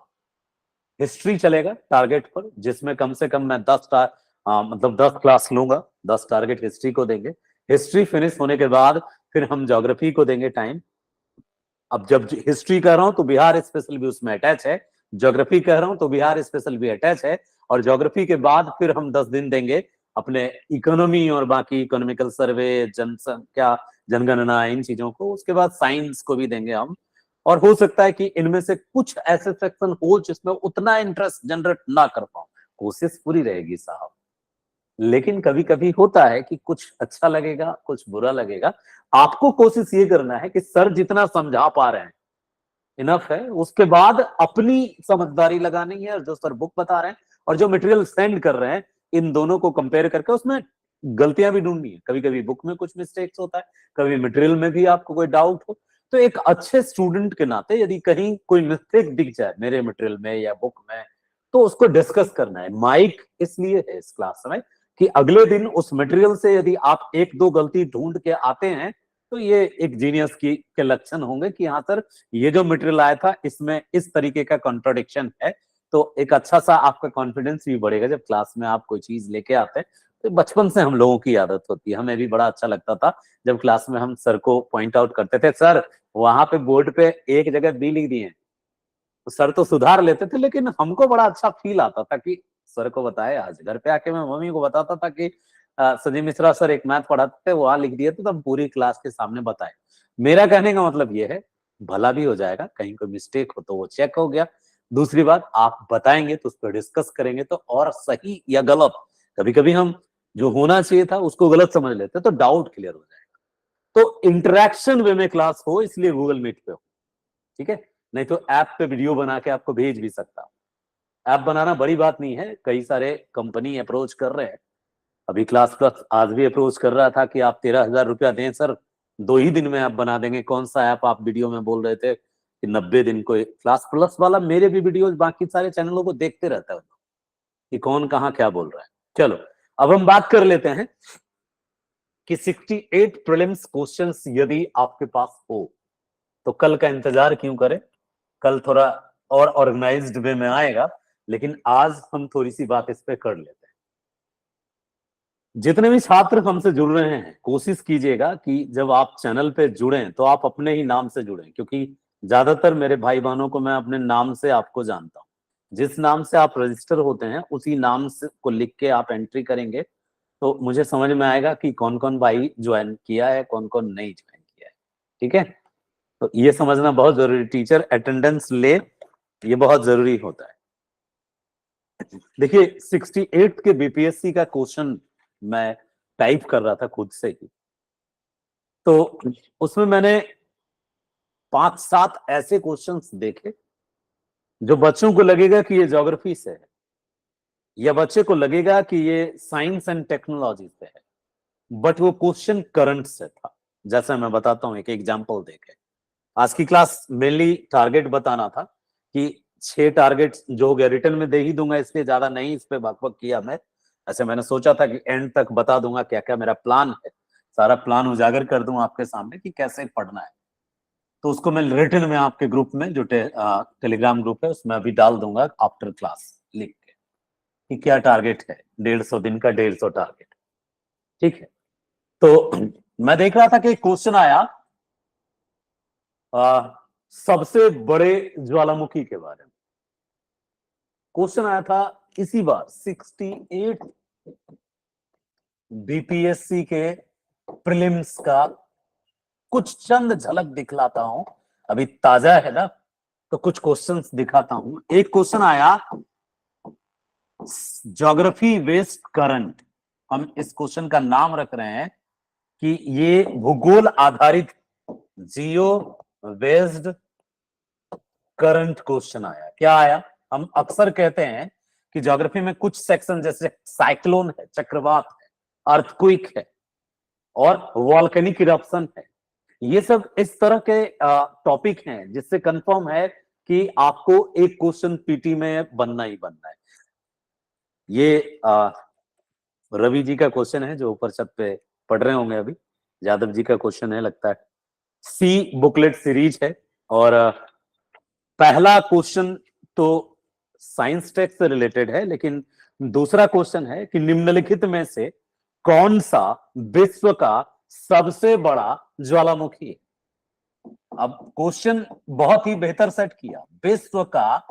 हिस्ट्री चलेगा टारगेट पर, जिसमें कम से कम मैं 10 क्लास लूंगा, 10 टारगेट हिस्ट्री को देंगे। हिस्ट्री फिनिश होने के बाद फिर हम ज्योग्राफी को देंगे टाइम। अब जब हिस्ट्री कह रहा हूं तो बिहार स्पेशल भी उसमें अटैच है, ज्योग्राफी कह रहा हूं तो बिहार स्पेशल भी अटैच है, और ज्योग्राफी के बाद फिर हम 10 दिन देंगे अपने इकोनॉमी और बाकी इकोनॉमिकल सर्वे, जनसंख्या, जनगणना, इन चीजों को। उसके बाद साइंस को भी देंगे हम, और हो सकता है कि इनमें से कुछ ऐसे सेक्शन हो जिसमें उतना इंटरेस्ट जनरेट ना कर पाऊं, कोशिश पूरी रहेगी साहब। लेकिन कभी कभी होता है कि कुछ अच्छा लगेगा, कुछ बुरा लगेगा। आपको कोशिश ये करना है कि सर जितना समझा पा रहे हैं इनफ है, उसके बाद अपनी समझदारी लगानी है, और जो सर बुक बता रहे हैं और जो मटेरियल सेंड कर रहे हैं, इन दोनों को कंपेयर करके उसमें गलतियां भी ढूंढनी है। कभी कभी बुक में कुछ मिस्टेक्स होता है, कभी मटेरियल में भी आपको कोई डाउट हो, तो एक अच्छे स्टूडेंट के नाते यदि कहीं कोई मिस्टेक दिख जाए मेरे मटेरियल में या बुक में, तो उसको डिस्कस करना है। माइक इसलिए है इस क्लास में कि अगले दिन उस मटेरियल से यदि आप एक दो गलती ढूंढ के आते हैं, तो ये एक जीनियस की के लक्षण होंगे कि हाँ सर, ये जो मटेरियल आया था इसमें इस तरीके का कॉन्ट्रोडिक्शन है। तो एक अच्छा सा आपका कॉन्फिडेंस भी बढ़ेगा जब क्लास में आप कोई चीज लेके आते हैं। तो बचपन से हम लोगों की आदत होती है, हमें भी बड़ा अच्छा लगता था जब क्लास में हम सर को पॉइंट आउट करते थे, सर वहां पे बोर्ड पे एक जगह बी लिख दिए। तो सर तो सुधार लेते थे, लेकिन हमको बड़ा अच्छा फील आता था कि सर को बताए। आज घर पे आके मैं मम्मी को बताता था कि संजय मिश्रा सर एक मैथ पढ़ाते थे, वहां लिख दिए, तो हम पूरी क्लास के सामने बताए। मेरा कहने का मतलब ये है, भला भी हो जाएगा, कहीं कोई मिस्टेक हो तो वो चेक हो गया। दूसरी बात, आप बताएंगे तो उस पर डिस्कस करेंगे, तो और सही या गलत, कभी कभी हम जो होना चाहिए था उसको गलत समझ लेते, तो डाउट क्लियर हो जाएगा। तो इंटरेक्शन वे में क्लास हो, इसलिए गूगल मीट पे हो, ठीक है। नहीं तो ऐप पे वीडियो बना के आपको भेज भी सकता हूं। ऐप बनाना बड़ी बात नहीं है, कई सारे कंपनी अप्रोच कर रहे हैं, अभी क्लास प्लस आज भी अप्रोच कर रहा था कि आप 13,000 रुपया दें सर, 2 ही दिन में आप बना देंगे। कौन सा ऐप आप वीडियो में बोल रहे थे कि 90 दिन को। क्लास प्लस वाला मेरे भी वीडियोस बाकी सारे चैनलों को देखते रहता है कि कौन कहाँ क्या बोल रहा है। चलो अब हम बात कर लेते हैं कि 68 प्रीलिम्स क्वेश्चंस यदि आपके पास हो तो कल का इंतजार क्यों करें, कल थोड़ा और ऑर्गेनाइज्ड वे में आएगा, लेकिन आज हम थोड़ी सी बात इस पे कर लेते हैं। जितने भी छात्र हमसे जुड़ रहे हैं, कोशिश कीजिएगा कि जब आप चैनल पे जुड़ें तो आप अपने ही नाम से जुड़ें, क्योंकि ज्यादातर मेरे भाई बहनों को मैं अपने नाम से आपको जानता हूं। जिस नाम से आप रजिस्टर होते हैं उसी नाम से को लिख के आप एंट्री करेंगे तो मुझे समझ में आएगा कि कौन कौन भाई ज्वाइन किया है, कौन कौन नहीं ज्वाइन किया है। ठीक है, तो ये समझना बहुत जरूरी, टीचर अटेंडेंस ले, ये बहुत जरूरी होता है। देखिए 68 के बीपीएससी का क्वेश्चन मैं टाइप कर रहा था खुद से ही, तो उसमें मैंने 5-7 ऐसे क्वेश्चंस देखे जो बच्चों को लगेगा कि ये ज्योग्राफी से है, या बच्चे को लगेगा कि ये साइंस एंड टेक्नोलॉजी से है, बट वो क्वेश्चन करंट से था। जैसा मैं बताता हूं एक एग्जांपल देके। आज की क्लास मेनली टारगेट बताना था कि 6 टारगेट जो हो गया रिटर्न में दे ही दूंगा, इसलिए ज्यादा नहीं इस पे बकबक किया मैं। ऐसे मैंने सोचा था कि एंड तक बता दूंगा क्या क्या मेरा प्लान है, सारा प्लान उजागर कर दूं आपके सामने कि कैसे पढ़ना है। तो उसको मैं रिटर्न में आपके ग्रुप में जो टेलीग्राम ग्रुप है उसमें अभी डाल दूंगा आफ्टर क्लास लिख के कि क्या टारगेट है, 150 दिन का 150 टारगेट। ठीक है, तो मैं देख रहा था कि क्वेश्चन आया सबसे बड़े ज्वालामुखी के बारे में। क्वेश्चन आया था इसी बार 68 बीपीएससी के प्रीलिम्स का। कुछ चंद झलक दिखलाता हूं, अभी ताजा है ना, तो कुछ क्वेश्चंस दिखाता हूं। एक क्वेश्चन आया ज्योग्राफी बेस्ड करंट। हम इस क्वेश्चन का नाम रख रहे हैं कि ये भूगोल आधारित जियो बेस्ड करंट क्वेश्चन आया। क्या आया, हम अक्सर कहते हैं कि ज्योग्राफी में कुछ सेक्शन जैसे साइक्लोन है, चक्रवात है, अर्थक्वेक है और वॉल्केनिक इरप्शन है, ये सब इस तरह के टॉपिक हैं जिससे कंफर्म है कि आपको एक क्वेश्चन पीटी में बनना ही बनना है। ये रवि जी का क्वेश्चन है जो ऊपर छत पे पढ़ रहे होंगे अभी, यादव जी का क्वेश्चन है लगता है। सी बुकलेट सीरीज है और पहला क्वेश्चन तो साइंस टेक्स्ट से रिलेटेड है, लेकिन दूसरा क्वेश्चन है कि निम्नलिखित में से कौन सा विश्व का सबसे बड़ा ज्वालामुखी है। अब क्वेश्चन बहुत ही बेहतर सेट किया, विश्व का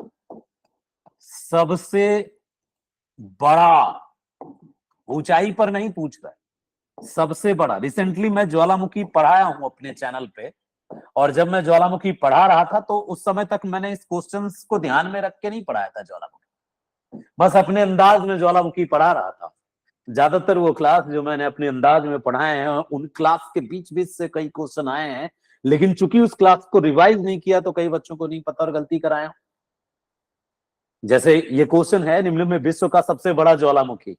सबसे बड़ा, ऊंचाई पर नहीं पूछ रहा है, सबसे बड़ा। रिसेंटली मैं ज्वालामुखी पढ़ाया हूं अपने चैनल पे, और जब मैं ज्वालामुखी पढ़ा रहा था तो उस समय तक मैंने इस क्वेश्चंस को ध्यान में रख के नहीं पढ़ाया था ज्वालामुखी, बस अपने अंदाज में ज्वालामुखी पढ़ा रहा था। ज्यादातर वो क्लास जो मैंने अपने अंदाज में पढ़ाए हैं उन क्लास के बीच बीच से कई क्वेश्चन आए हैं, लेकिन चूंकि उस क्लास को रिवाइज नहीं किया तो कई बच्चों को नहीं पता और गलती कराया। जैसे ये क्वेश्चन है निम्न में विश्व का सबसे बड़ा ज्वालामुखी,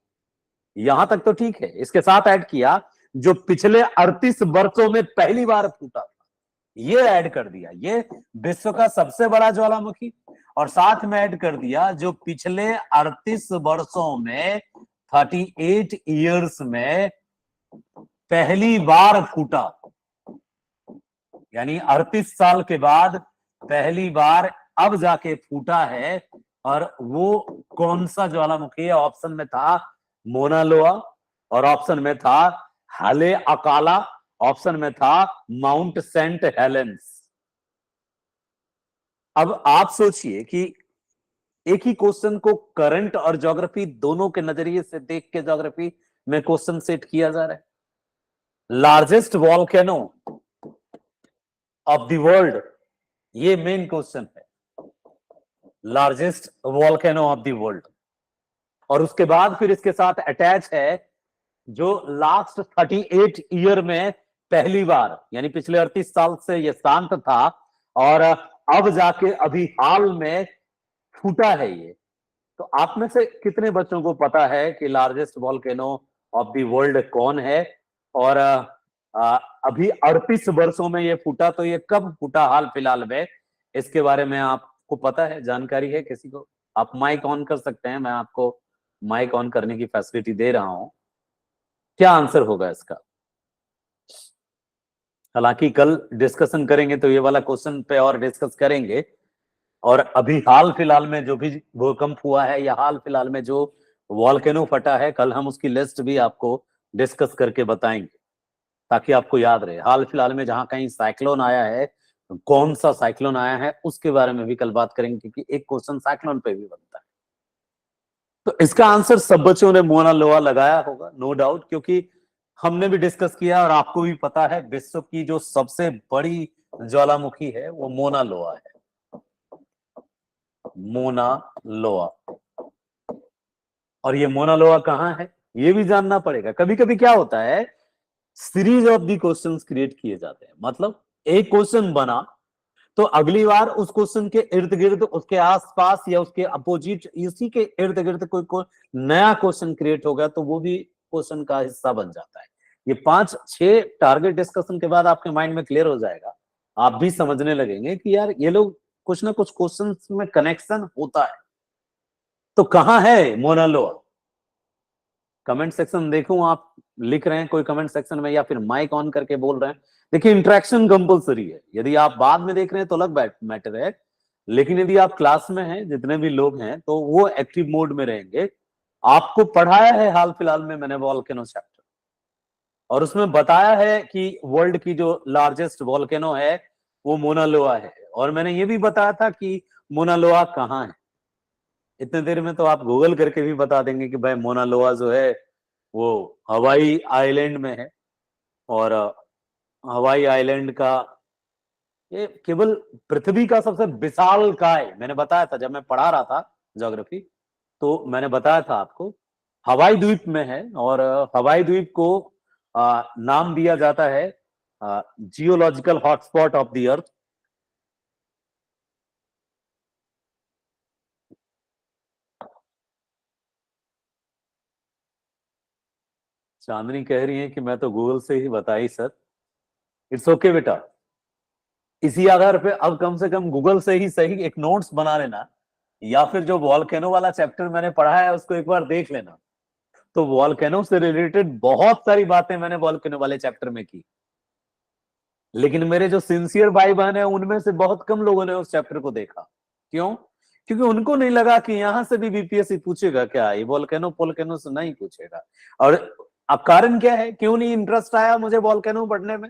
यहां तक तो ठीक है। इसके साथ ऐड किया जो पिछले 38 वर्षों में पहली बार फूटा था, ये ऐड कर दिया, ये विश्व का सबसे बड़ा ज्वालामुखी, और साथ में ऐड कर दिया जो पिछले 38 वर्षों में 38 ईयर्स में पहली बार फूटा, यानी 38 साल के बाद पहली बार अब जाके फूटा है। और वो कौन सा ज्वालामुखी है? ऑप्शन में था मोना लोआ, और ऑप्शन में था हाले अकाला, ऑप्शन में था माउंट सेंट हेलेंस। अब आप सोचिए कि एक ही क्वेश्चन को करंट और ज्योग्राफी दोनों के नजरिए से देख के ज्योग्राफी में क्वेश्चन सेट किया जा रहा है। Largest volcano of the world, ये मेन क्वेश्चन है, largest volcano of the world. और उसके बाद फिर इसके साथ अटैच है जो लास्ट 38 ईयर में पहली बार, यानी पिछले 38 साल से ये शांत था और अब जाके अभी हाल में फूटा है ये। तो आप में से कितने बच्चों को पता है कि largest volcano of the world कौन है, और अभी 38 वर्षों में ये फूटा, तो ये कब फूटा हाल फिलहाल में, इसके बारे में आपको पता है, जानकारी है किसी को? आप माइक ऑन कर सकते हैं, मैं आपको माइक ऑन करने की फैसिलिटी दे रहा हूं। क्या आंसर होगा इसका? हालांकि कल डिस्कशन करेंगे तो ये वाला क्वेश्चन पे और डिस्कस करेंगे, और अभी हाल फिलहाल में जो भी भूकंप हुआ है या हाल फिलहाल में जो वॉल्केनो फटा है, कल हम उसकी लिस्ट भी आपको डिस्कस करके बताएंगे, ताकि आपको याद रहे। हाल फिलहाल में जहां कहीं साइक्लोन आया है, कौन सा साइक्लोन आया है, उसके बारे में भी कल बात करेंगे, क्योंकि एक क्वेश्चन साइक्लोन पे भी बनता है। तो इसका आंसर सब बच्चों ने मोना लोआ लगाया होगा, नो डाउट, क्योंकि हमने भी डिस्कस किया और आपको भी पता है, विश्व की जो सबसे बड़ी ज्वालामुखी है वो मोना लोआ है, मोना लोआ। और ये मोना लोआ कहाँ है, ये भी जानना पड़ेगा। कभी कभी क्या होता है, series of the questions create किए जाते हैं, मतलब एक क्वेश्चन बना तो अगली बार उस क्वेश्चन के इर्द गिर्द, उसके आसपास या उसके अपोजिट, इसी के इर्द गिर्द कोई नया क्वेश्चन क्रिएट हो गया तो वो भी क्वेश्चन का हिस्सा बन जाता है। ये 5-6 टारगेट डिस्कशन के बाद आपके माइंड में क्लियर हो जाएगा, आप भी समझने लगेंगे कि यार ये लोग कुछ ना कुछ क्वेश्चन में कनेक्शन होता है। तो कहां है मोना लोआ? कमेंट सेक्शन देखूं आप लिख रहे हैं कोई कमेंट सेक्शन में, या फिर माइक ऑन करके बोल रहे हैं? देखिए, इंटरेक्शन कंपलसरी है। यदि आप बाद में देख रहे हैं तो अलग मैटर है, लेकिन यदि आप क्लास में हैं, जितने भी लोग हैं, तो वो एक्टिव मोड में रहेंगे। आपको पढ़ाया है हाल फिलहाल में मैंने वॉल्केनो चैप्टर, और उसमें बताया है कि वर्ल्ड की जो लार्जेस्ट वॉल्केनो है वो मोना लोआ है, और मैंने ये भी बताया था कि मोना लोआ कहाँ है। इतने देर में तो आप गूगल करके भी बता देंगे कि भाई मोना लोआ जो है वो हवाई आइलैंड में है, और हवाई आइलैंड का ये केवल पृथ्वी का सबसे विशाल काय, मैंने बताया था जब मैं पढ़ा रहा था ज्योग्राफी, तो मैंने बताया था आपको, हवाई द्वीप में है। और हवाई द्वीप को नाम दिया जाता है geological hotspot of the earth. Chandni कह रही है कि मैं तो गूगल से ही बताई सर। इट्स ओके बेटा, इसी आधार पे अब कम से कम गूगल से ही सही एक नोट्स बना लेना, या फिर जो वॉल्केनो वाला चैप्टर मैंने पढ़ा है उसको एक बार देख लेना। तो वॉल्केनो से रिलेटेड बहुत सारी बातें मैंने वॉल्केनो वाले चैप्टर में की, लेकिन मेरे जो सिंसियर भाई बहन है उनमें से बहुत कम लोगों ने उस चैप्टर को देखा। क्यों? क्योंकि उनको नहीं लगा कि यहां से भी बीपीएससी पूछेगा क्या, ये वॉल्केनो पोल्केनो से नहीं पूछेगा। और अब कारण क्या है, क्यों नहीं इंटरेस्ट आया मुझे वॉल्केनो पढ़ने में,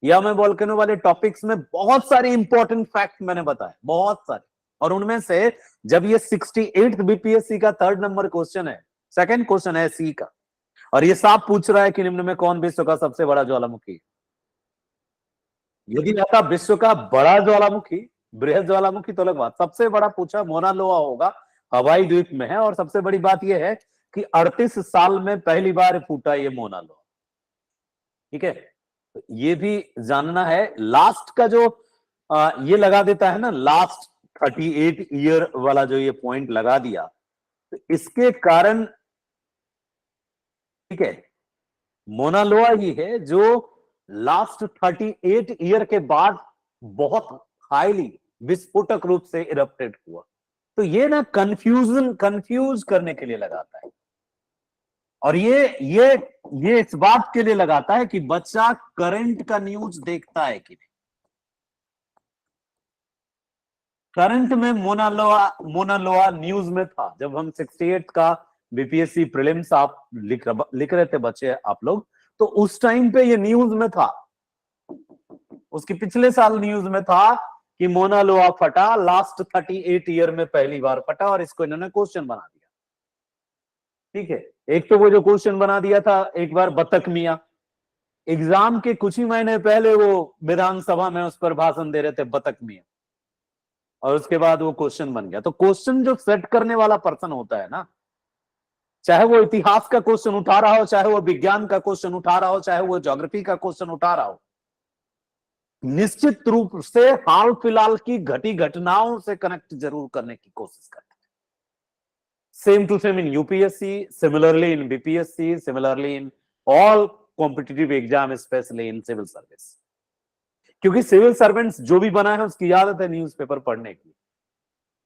या मैं वॉल्केनो वाले टॉपिक्स में बहुत सारे इंपॉर्टेंट फैक्ट मैंने बताए, बहुत सारे। और उनमें से जब ये 68 बीपीएससी का 3rd नंबर क्वेश्चन है, सेकंड क्वेश्चन है सी का, और ये साफ पूछ रहा है कि निम्न में कौन विश्व का सबसे बड़ा ज्वालामुखी है। यदि आता विश्व का बड़ा ज्वालामुखी, बृहद ज्वालामुखी तो अलग बात, सबसे बड़ा पूछा मोना लोआ होगा, हवाई द्वीप में है। और सबसे बड़ी बात यह है कि 38 साल में पहली बार फूटा ये मोना लोआ। ठीक है, तो ये भी जानना है। लास्ट का जो ये लगा देता है ना, लास्ट 38 ईयर वाला जो ये पॉइंट लगा दिया, तो इसके कारण, ठीक है, मोना लोआ ही है जो लास्ट 38 ईयर के बाद बहुत हाईली विस्फोटक रूप से इरप्टेड हुआ। तो ये ना कंफ्यूज करने के लिए लगाता है, और ये इस बात के लिए लगाता है कि बच्चा करंट का न्यूज देखता है कि नहीं। करंट में मोनालोआ न्यूज में था जब हम 68 का बीपीएससी प्रीलिम्स आप लिख रहे थे बच्चे आप लोग, तो उस टाइम पे ये न्यूज में था, उसके पिछले साल न्यूज में था कि मोनालोआ फटा, लास्ट 38 ईयर में पहली बार फटा, और इसको इन्होंने क्वेश्चन बना दिया। ठीक है, एक तो वो जो क्वेश्चन बना दिया था एक बार बतख मिया, एग्जाम के कुछ ही महीने पहले वो विधानसभा में उस पर भाषण दे रहे थे बतख मिया, और उसके बाद वो क्वेश्चन बन गया। तो क्वेश्चन जो सेट करने वाला पर्सन होता है ना, चाहे वो इतिहास का क्वेश्चन उठा रहा हो, चाहे वो विज्ञान का क्वेश्चन उठा रहा हो, चाहे वो ज्योग्राफी का क्वेश्चन उठा रहा हो, निश्चित रूप से हाल फिलहाल की घटी घटनाओं से कनेक्ट जरूर करने की कोशिश करता है। Same to same in UPSC, similarly in BPSC, similarly in all competitive exam, especially in civil service. क्योंकि सिविल सर्वेंट्स जो भी बना है उसकी आदत है न्यूज़पेपर पढ़ने की,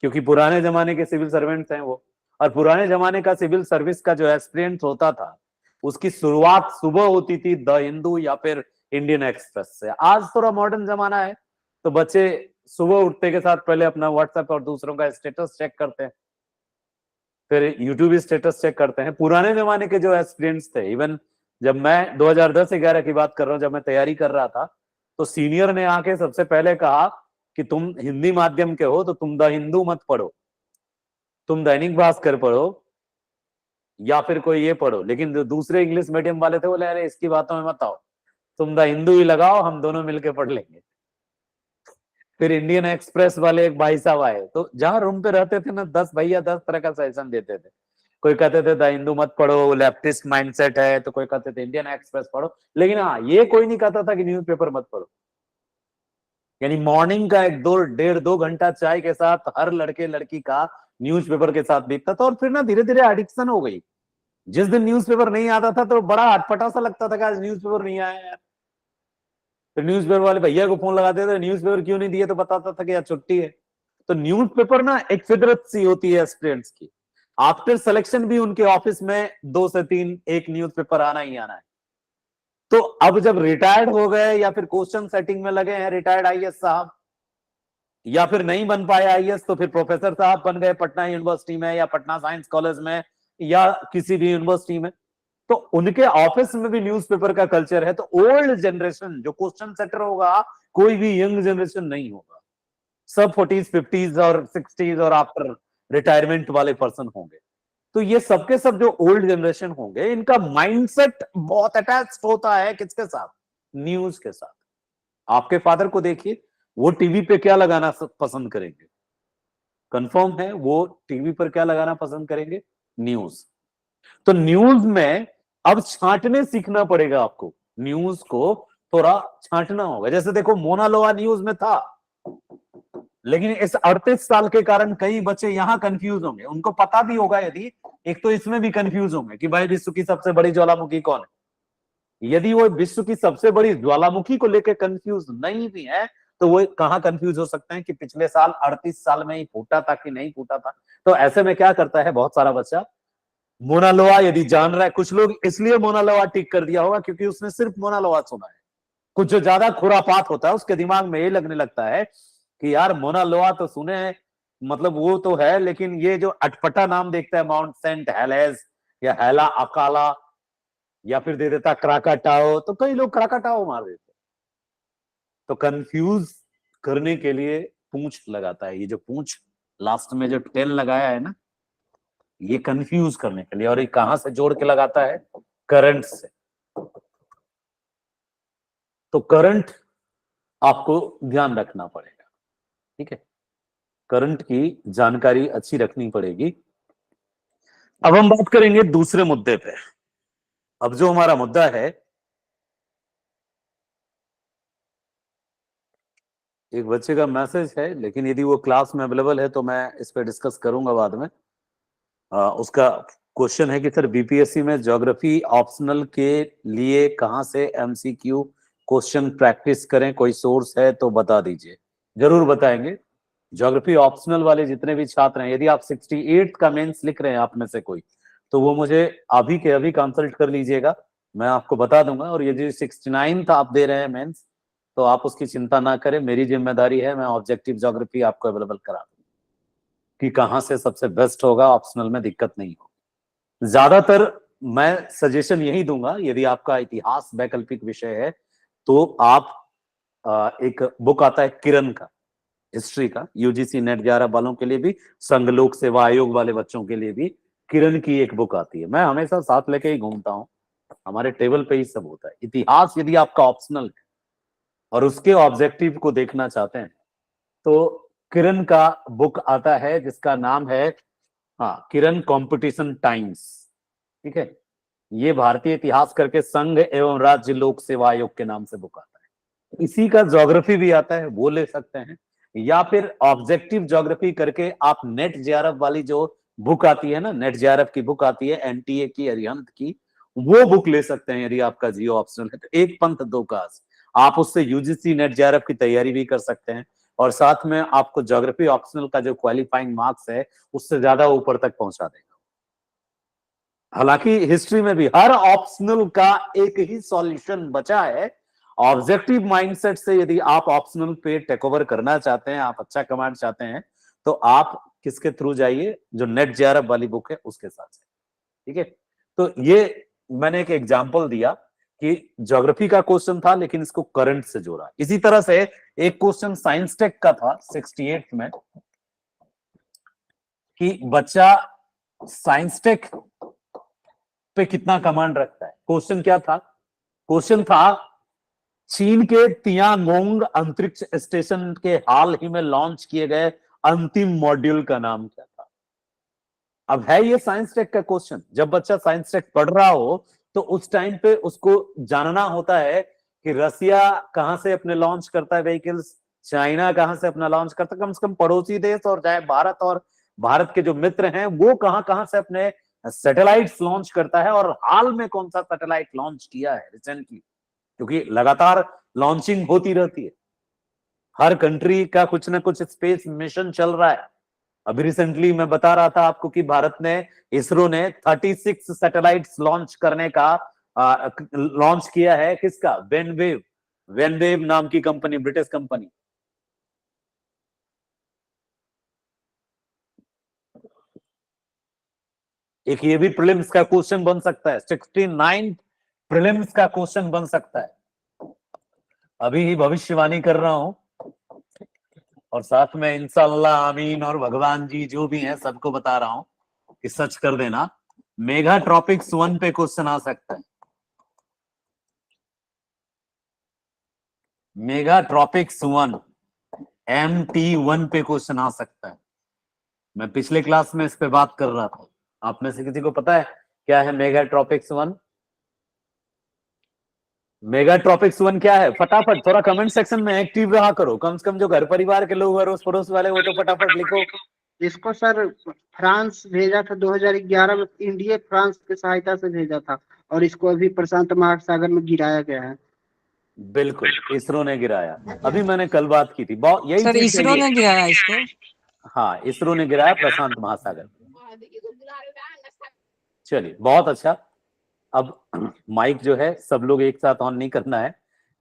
क्योंकि पुराने जमाने के सिविल सर्वेंट्स हैं वो। और पुराने जमाने का सिविल सर्विस का जो एस्पिरेंट होता था उसकी शुरुआत सुबह होती थी द हिंदू या फिर इंडियन एक्सप्रेस से। आज थोड़ा मॉडर्न जमाना है तो बच्चे सुबह उठते के साथ पहले अपना व्हाट्सएप और दूसरों का स्टेटस चेक करते हैं, फिर यूट्यूब स्टेटस चेक करते हैं। पुराने जमाने के जो एस्पिरेंट्स थे, इवन जब मैं 2010-11 की बात कर रहा हूँ, जब मैं तैयारी कर रहा था, तो सीनियर ने आके सबसे पहले कहा कि तुम हिंदी माध्यम के हो तो तुम द हिंदू मत पढ़ो, तुम दैनिक भास्कर पढ़ो या फिर कोई ये पढ़ो। लेकिन जो दूसरे इंग्लिश मीडियम वाले थे बोले अरे इसकी बातों में मत आओ, तुम द हिंदू ही लगाओ, हम दोनों मिलकर पढ़ लेंगे। फिर इंडियन एक्सप्रेस वाले एक भाई साहब आए, तो जहां रूम पे रहते थे ना 10 भैया 10 तरह का सजेशन देते थे। कोई कहते थे द हिंदू मत पढ़ो, लेफ्टिस्ट माइंडसेट है, तो कोई कहते थे इंडियन एक्सप्रेस पढ़ो। लेकिन हाँ, ये कोई नहीं कहता था कि न्यूज़पेपर मत पढ़ो। यानी मॉर्निंग का 1-1.5-2 घंटा चाय के साथ हर लड़के लड़की का न्यूज़पेपर के साथ बीतता था। और फिर ना धीरे धीरे एडिक्शन हो गई। जिस दिन न्यूज़पेपर नहीं आता था तो बड़ा अटपटा सा लगता था कि आज न्यूज़पेपर नहीं आया यार। तो न्यूज़पेपर वाले भैया को फोन लगाते थे, न्यूज़पेपर क्यों नहीं दिए, तो बताता था कि आज छुट्टी है। तो न्यूज़पेपर ना एक फितरत सी होती है स्टूडेंट्स की। आफ्टर सिलेक्शन भी उनके ऑफिस में 2 से 3 एक न्यूज़पेपर आना ही आना है। तो अब जब रिटायर्ड हो गए या फिर क्वेश्चन सेटिंग में लगे हैं रिटायर्ड आईएएस साहब, या फिर नहीं बन पाए आईएएस तो फिर प्रोफेसर साहब बन गए पटना यूनिवर्सिटी में या पटना साइंस कॉलेज में या किसी भी यूनिवर्सिटी में, तो उनके ऑफिस में भी न्यूज़पेपर का कल्चर है। तो ओल्ड जनरेशन जो क्वेश्चन सेटर होगा, कोई भी यंग जनरेशन नहीं होगा। सब 40s 50s और 60s और आफ्टर रिटायरमेंट वाले पर्सन होंगे। तो ये सबके सब जो ओल्ड जनरेशन होंगे, इनका माइंडसेट बहुत अटैच होता है किसके साथ, न्यूज के साथ। आपके फादर को देखिए, वो टीवी पे क्या लगाना पसंद करेंगे, कंफर्म है वो टीवी पर क्या लगाना पसंद करेंगे, न्यूज। तो न्यूज में अब छांटने सीखना पड़ेगा आपको, न्यूज को थोड़ा छांटना होगा। जैसे देखो मोना लोआ न्यूज में था, लेकिन इस 38 साल के कारण कई बच्चे यहां कंफ्यूज होंगे। उनको पता भी होगा, यदि एक तो इसमें भी कंफ्यूज होंगे कि भाई विश्व की सबसे बड़ी ज्वालामुखी कौन है। यदि वो विश्व की सबसे बड़ी ज्वालामुखी को लेकर कंफ्यूज नहीं भी है तो वो कहां कंफ्यूज हो सकते हैं कि पिछले साल 38 साल में ही फूटा था कि नहीं फूटा था। तो ऐसे में क्या करता है बहुत सारा बच्चा, मोना लोआ यदि जान रहा है, कुछ लोग इसलिए मोना लोआ टिक कर दिया होगा क्योंकि उसने सिर्फ मोना लोआ सुना है। कुछ जो ज्यादा खुरापात होता है उसके दिमाग में ये लगने लगता है कि यार मोना लोआ तो सुने हैं, मतलब वो तो है, लेकिन ये जो अटपटा नाम देखता है माउंट सेंट हेलेस या हेला अकाला या फिर दे देता क्राकाटाओ, तो कई लोग क्राकाटाओ मार देते। तो कंफ्यूज करने के लिए पूंछ लगाता है। ये जो पूंछ लास्ट में जो टेल लगाया है ना, ये कंफ्यूज करने के लिए। और ये कहां से जोड़ के लगाता है, करंट से। तो करंट आपको ध्यान रखना पड़ेगा, ठीक है, करंट की जानकारी अच्छी रखनी पड़ेगी। अब हम बात करेंगे दूसरे मुद्दे पे। अब जो हमारा मुद्दा है, एक बच्चे का मैसेज है, लेकिन यदि वो क्लास में अवेलेबल है तो मैं इस पे डिस्कस करूंगा बाद में। उसका क्वेश्चन है कि सर बीपीएससी में ज्योग्राफी ऑप्शनल के लिए कहां से एमसीक्यू क्वेश्चन प्रैक्टिस करें, कोई सोर्स है तो बता दीजिए। जरूर बताएंगे। ज्योग्राफी ऑप्शनल वाले जितने भी छात्र हैं, यदि आप 68 का मेंस लिख रहे हैं आप में से कोई, तो वो मुझे अभी के अभी कंसल्ट कर लीजिएगा, मैं आपको बता दूंगा। और यदि 69 आप दे रहे हैं मेंस, तो आप उसकी चिंता ना करें, मेरी जिम्मेदारी है, मैं ऑब्जेक्टिव ज्योग्राफी आपको अवेलेबल करा दूंगा कि कहां से सबसे बेस्ट होगा, ऑप्शनल में दिक्कत नहीं होगी। ज्यादातर मैं सजेशन यही दूंगा, यदि आपका इतिहास वैकल्पिक विषय है तो आप एक बुक आता है किरण का, हिस्ट्री का, यूजीसी नेट 11 वालों के लिए भी, संघ लोक सेवा आयोग वाले बच्चों के लिए भी किरण की एक बुक आती है। मैं हमेशा साथ लेके ही घूमता हूँ, हमारे टेबल पे ही सब होता है। इतिहास यदि आपका ऑप्शनल है और उसके ऑब्जेक्टिव को देखना चाहते हैं तो किरण का बुक आता है जिसका नाम है, हाँ, किरण कंपटीशन टाइम्स, ठीक है। ये भारतीय इतिहास करके संघ एवं राज्य लोक सेवा आयोग के नाम से बुक आता है। इसी का ज्योग्राफी भी आता है, वो ले सकते हैं। या फिर ऑब्जेक्टिव ज्योग्राफी करके आप नेट जेआरएफ वाली जो बुक आती है ना, नेट जेआरएफ की बुक आती है, एनटीए की, अरिहंत की, वो बुक ले सकते हैं यदि आपका जियो ऑप्शनल है तो। एक पंथ दो काज, आप उससे यूजीसी नेट जेआरएफ की तैयारी भी कर सकते हैं, और साथ में आपको ज्योग्राफी ऑप्शनल का जो क्वालिफाइंग मार्क्स है उससे ज्यादा ऊपर तक पहुंचा देगा। हालांकि हिस्ट्री में भी हर ऑप्शनल का एक ही सॉल्यूशन बचा है। ऑब्जेक्टिव माइंडसेट से यदि आप ऑप्शनल पे टेक ओवर करना चाहते हैं, आप अच्छा कमांड चाहते हैं, तो आप किसके थ्रू जाइए, जो नेट जेआरएफ वाली बुक है उसके साथ। ठीक है, तो ये मैंने एक एग्जांपल दिया कि ज्योग्राफी का क्वेश्चन था लेकिन इसको करंट से जोड़ा। इसी तरह से एक क्वेश्चन साइंस टेक का था 68 में, कि बच्चा साइंस टेक पे कितना कमांड रखता है। क्वेश्चन क्या था? क्वेश्चन था चीन के तियांगोंग अंतरिक्ष स्टेशन के हाल ही में लॉन्च किए गए अंतिम मॉड्यूल का नाम क्या था। अब है ये साइंस टेक का क्वेश्चन। जब बच्चा साइंस टेक पढ़ रहा हो तो उस टाइम पे उसको जानना होता है कि रसिया कहां से अपने लॉन्च करता है व्हीकल्स, चाइना कहां से अपना लॉन्च करता है, कम से कम पड़ोसी देश, और चाहे भारत और भारत के जो मित्र हैं वो कहां कहां से अपने सैटेलाइट्स लॉन्च करता है, और हाल में कौन सा सैटेलाइट लॉन्च किया है रिसेंटली, क्योंकि लगातार लॉन्चिंग होती रहती है। हर कंट्री का कुछ ना कुछ स्पेस मिशन चल रहा है। अभी रिसेंटली मैं बता रहा था आपको कि भारत ने, इसरो ने 36 सैटेलाइट्स लॉन्च करने का लॉन्च किया है। किसका? वेनवेव, वेनवेव नाम की कंपनी, ब्रिटिश कंपनी। एक ये भी प्रीलिम्स का क्वेश्चन बन सकता है, 69 प्रीलिम्स का क्वेश्चन बन सकता है। अभी ही भविष्यवाणी कर रहा हूं, और साथ में इंशाल्लाह आमीन और भगवान जी जो भी हैं सबको बता रहा हूं कि सच कर देना। मेगा ट्रॉपिक्स 1 पे क्वेश्चन आ सकता है। मेगा ट्रॉपिक्स 1, MT1 पे क्वेश्चन आ सकता है। मैं पिछले क्लास में इस पे बात कर रहा था। आप में से किसी को पता है क्या है मेगा ट्रॉपिक्स 1? मेगा ट्रॉपिक्स 1 क्या है? फटाफट थोड़ा कमेंट सेक्शन में एक्टिव रहा करो, कम से कम जो घर परिवार के लोग, अड़ोस पड़ोस वाले, वो तो फटाफट लिखो। इसको सर फ्रांस भेजा था 2011 में, इंडिया फ्रांस की सहायता से भेजा था, और इसको अभी प्रशांत महासागर में गिराया गया है। बिल्कुल, इसरो ने गिराया। अभी मैंने कल बात की थी, बहुत यही सर चीज इसरो चाहिए। ने गिराया इसको। हाँ, इसरो ने गिराया प्रशांत महासागर। चलिए, बहुत अच्छा। अब माइक जो है सब लोग एक साथ ऑन नहीं करना है,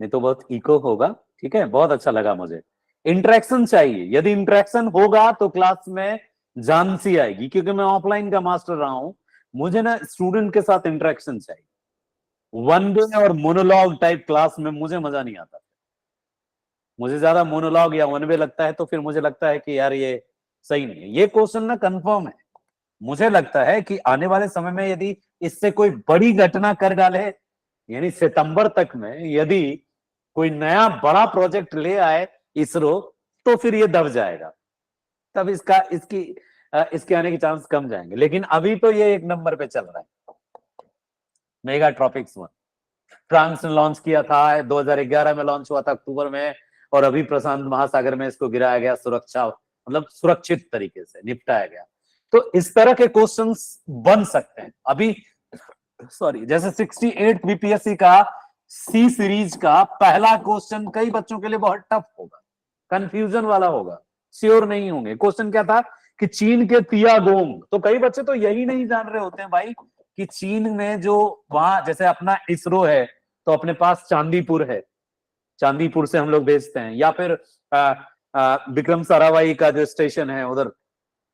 नहीं तो बहुत इको होगा। ठीक है, बहुत अच्छा लगा मुझे। इंटरेक्शन चाहिए, यदि इंटरेक्शन होगा तो क्लास में जान सी आएगी, क्योंकि मैं ऑफलाइन का मास्टर रहा हूं। मुझे ना स्टूडेंट के साथ इंटरेक्शन चाहिए। वन वे और मोनोलॉग टाइप क्लास में मुझे मजा नहीं आता। मुझे ज्यादा मोनोलॉग या वन वे लगता है तो फिर मुझे लगता है कि यार ये सही नहीं है। ये क्वेश्चन ना कंफर्म है। मुझे लगता है कि आने वाले समय में यदि इससे कोई बड़ी घटना कर डाले, यानी सितंबर तक में यदि कोई नया बड़ा प्रोजेक्ट ले आए इसरो, तो फिर ये दब जाएगा। तब इसके आने के चांस कम जाएंगे। लेकिन अभी तो ये एक नंबर पे चल रहा है। मेगा ट्रॉपिक्स 1 फ्रांस ने लॉन्च किया था, 2011 में लॉन्च हुआ था अक्टूबर में, और अभी प्रशांत महासागर में इसको गिराया गया, सुरक्षा मतलब सुरक्षित तरीके से निपटाया गया। तो इस तरह के क्वेश्चंस बन सकते हैं। अभी सॉरी, जैसे 68 बीपीएससी का सी सीरीज का पहला क्वेश्चन कई बच्चों के लिए बहुत टफ होगा, कंफ्यूजन वाला होगा, श्योर नहीं होंगे। क्वेश्चन क्या था कि चीन के तियागोंग, तो कई बच्चे तो यही नहीं जान रहे होते हैं भाई कि चीन में जो वहां जैसे अपना इसरो है तो अपने पास चांदीपुर है, चांदीपुर से हम लोग भेजते हैं, या फिर विक्रम साराभाई का जो स्टेशन है उधर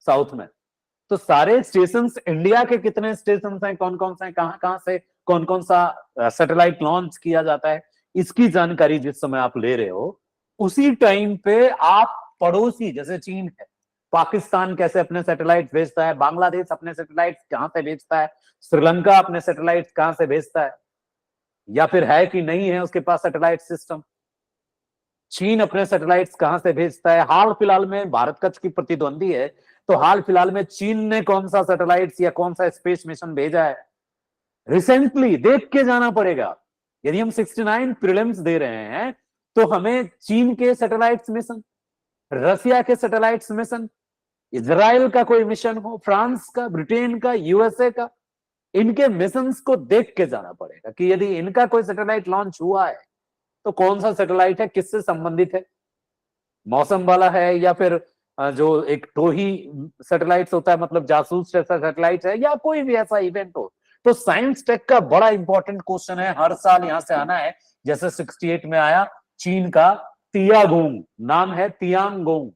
साउथ में। तो सारे स्टेशन, इंडिया के कितने स्टेशन हैं, कौन कौन से हैं, कहां कहां से कौन कौन सा सैटेलाइट लॉन्च किया जाता है, इसकी जानकारी जिस समय आप ले रहे हो, उसी टाइम पे आप पड़ोसी जैसे चीन है, पाकिस्तान कैसे अपने सैटेलाइट भेजता है, बांग्लादेश अपने सैटेलाइट कहां से भेजता है, श्रीलंका अपने सैटेलाइट कहां से भेजता है, या फिर है कि नहीं है उसके पास सैटेलाइट सिस्टम, चीन अपने सैटेलाइट्स कहां से भेजता है। हाल फिलहाल में भारत कच्छ की प्रतिद्वंदी है, तो हाल फिलहाल में चीन ने कौन सा सैटेलाइट्स या कौन सा स्पेस मिशन भेजा है, रिसेंटली देख के जाना पड़ेगा। यदि हम 69 प्रीलिम्स दे रहे हैं तो हमें चीन के सैटेलाइट्स मिशन, रसिया के सैटेलाइट्स मिशन, इजराइल का कोई मिशन हो, फ्रांस का, ब्रिटेन का, यूएसए का, इनके मिशंस को देख के जाना पड़ेगा कि यदि इनका कोई सैटेलाइट लॉन्च हुआ है तो कौन सा सैटेलाइट है, किससे संबंधित है, मौसम वाला है या फिर जो एक टोही सैटेलाइट होता है, मतलब जासूस जैसा सैटेलाइट है, या कोई भी ऐसा इवेंट हो। तो साइंस टेक का बड़ा इंपॉर्टेंट क्वेश्चन है, हर साल यहां से आना है। जैसे 68 में आया चीन का तियागोंग, नाम है तियांगोंग,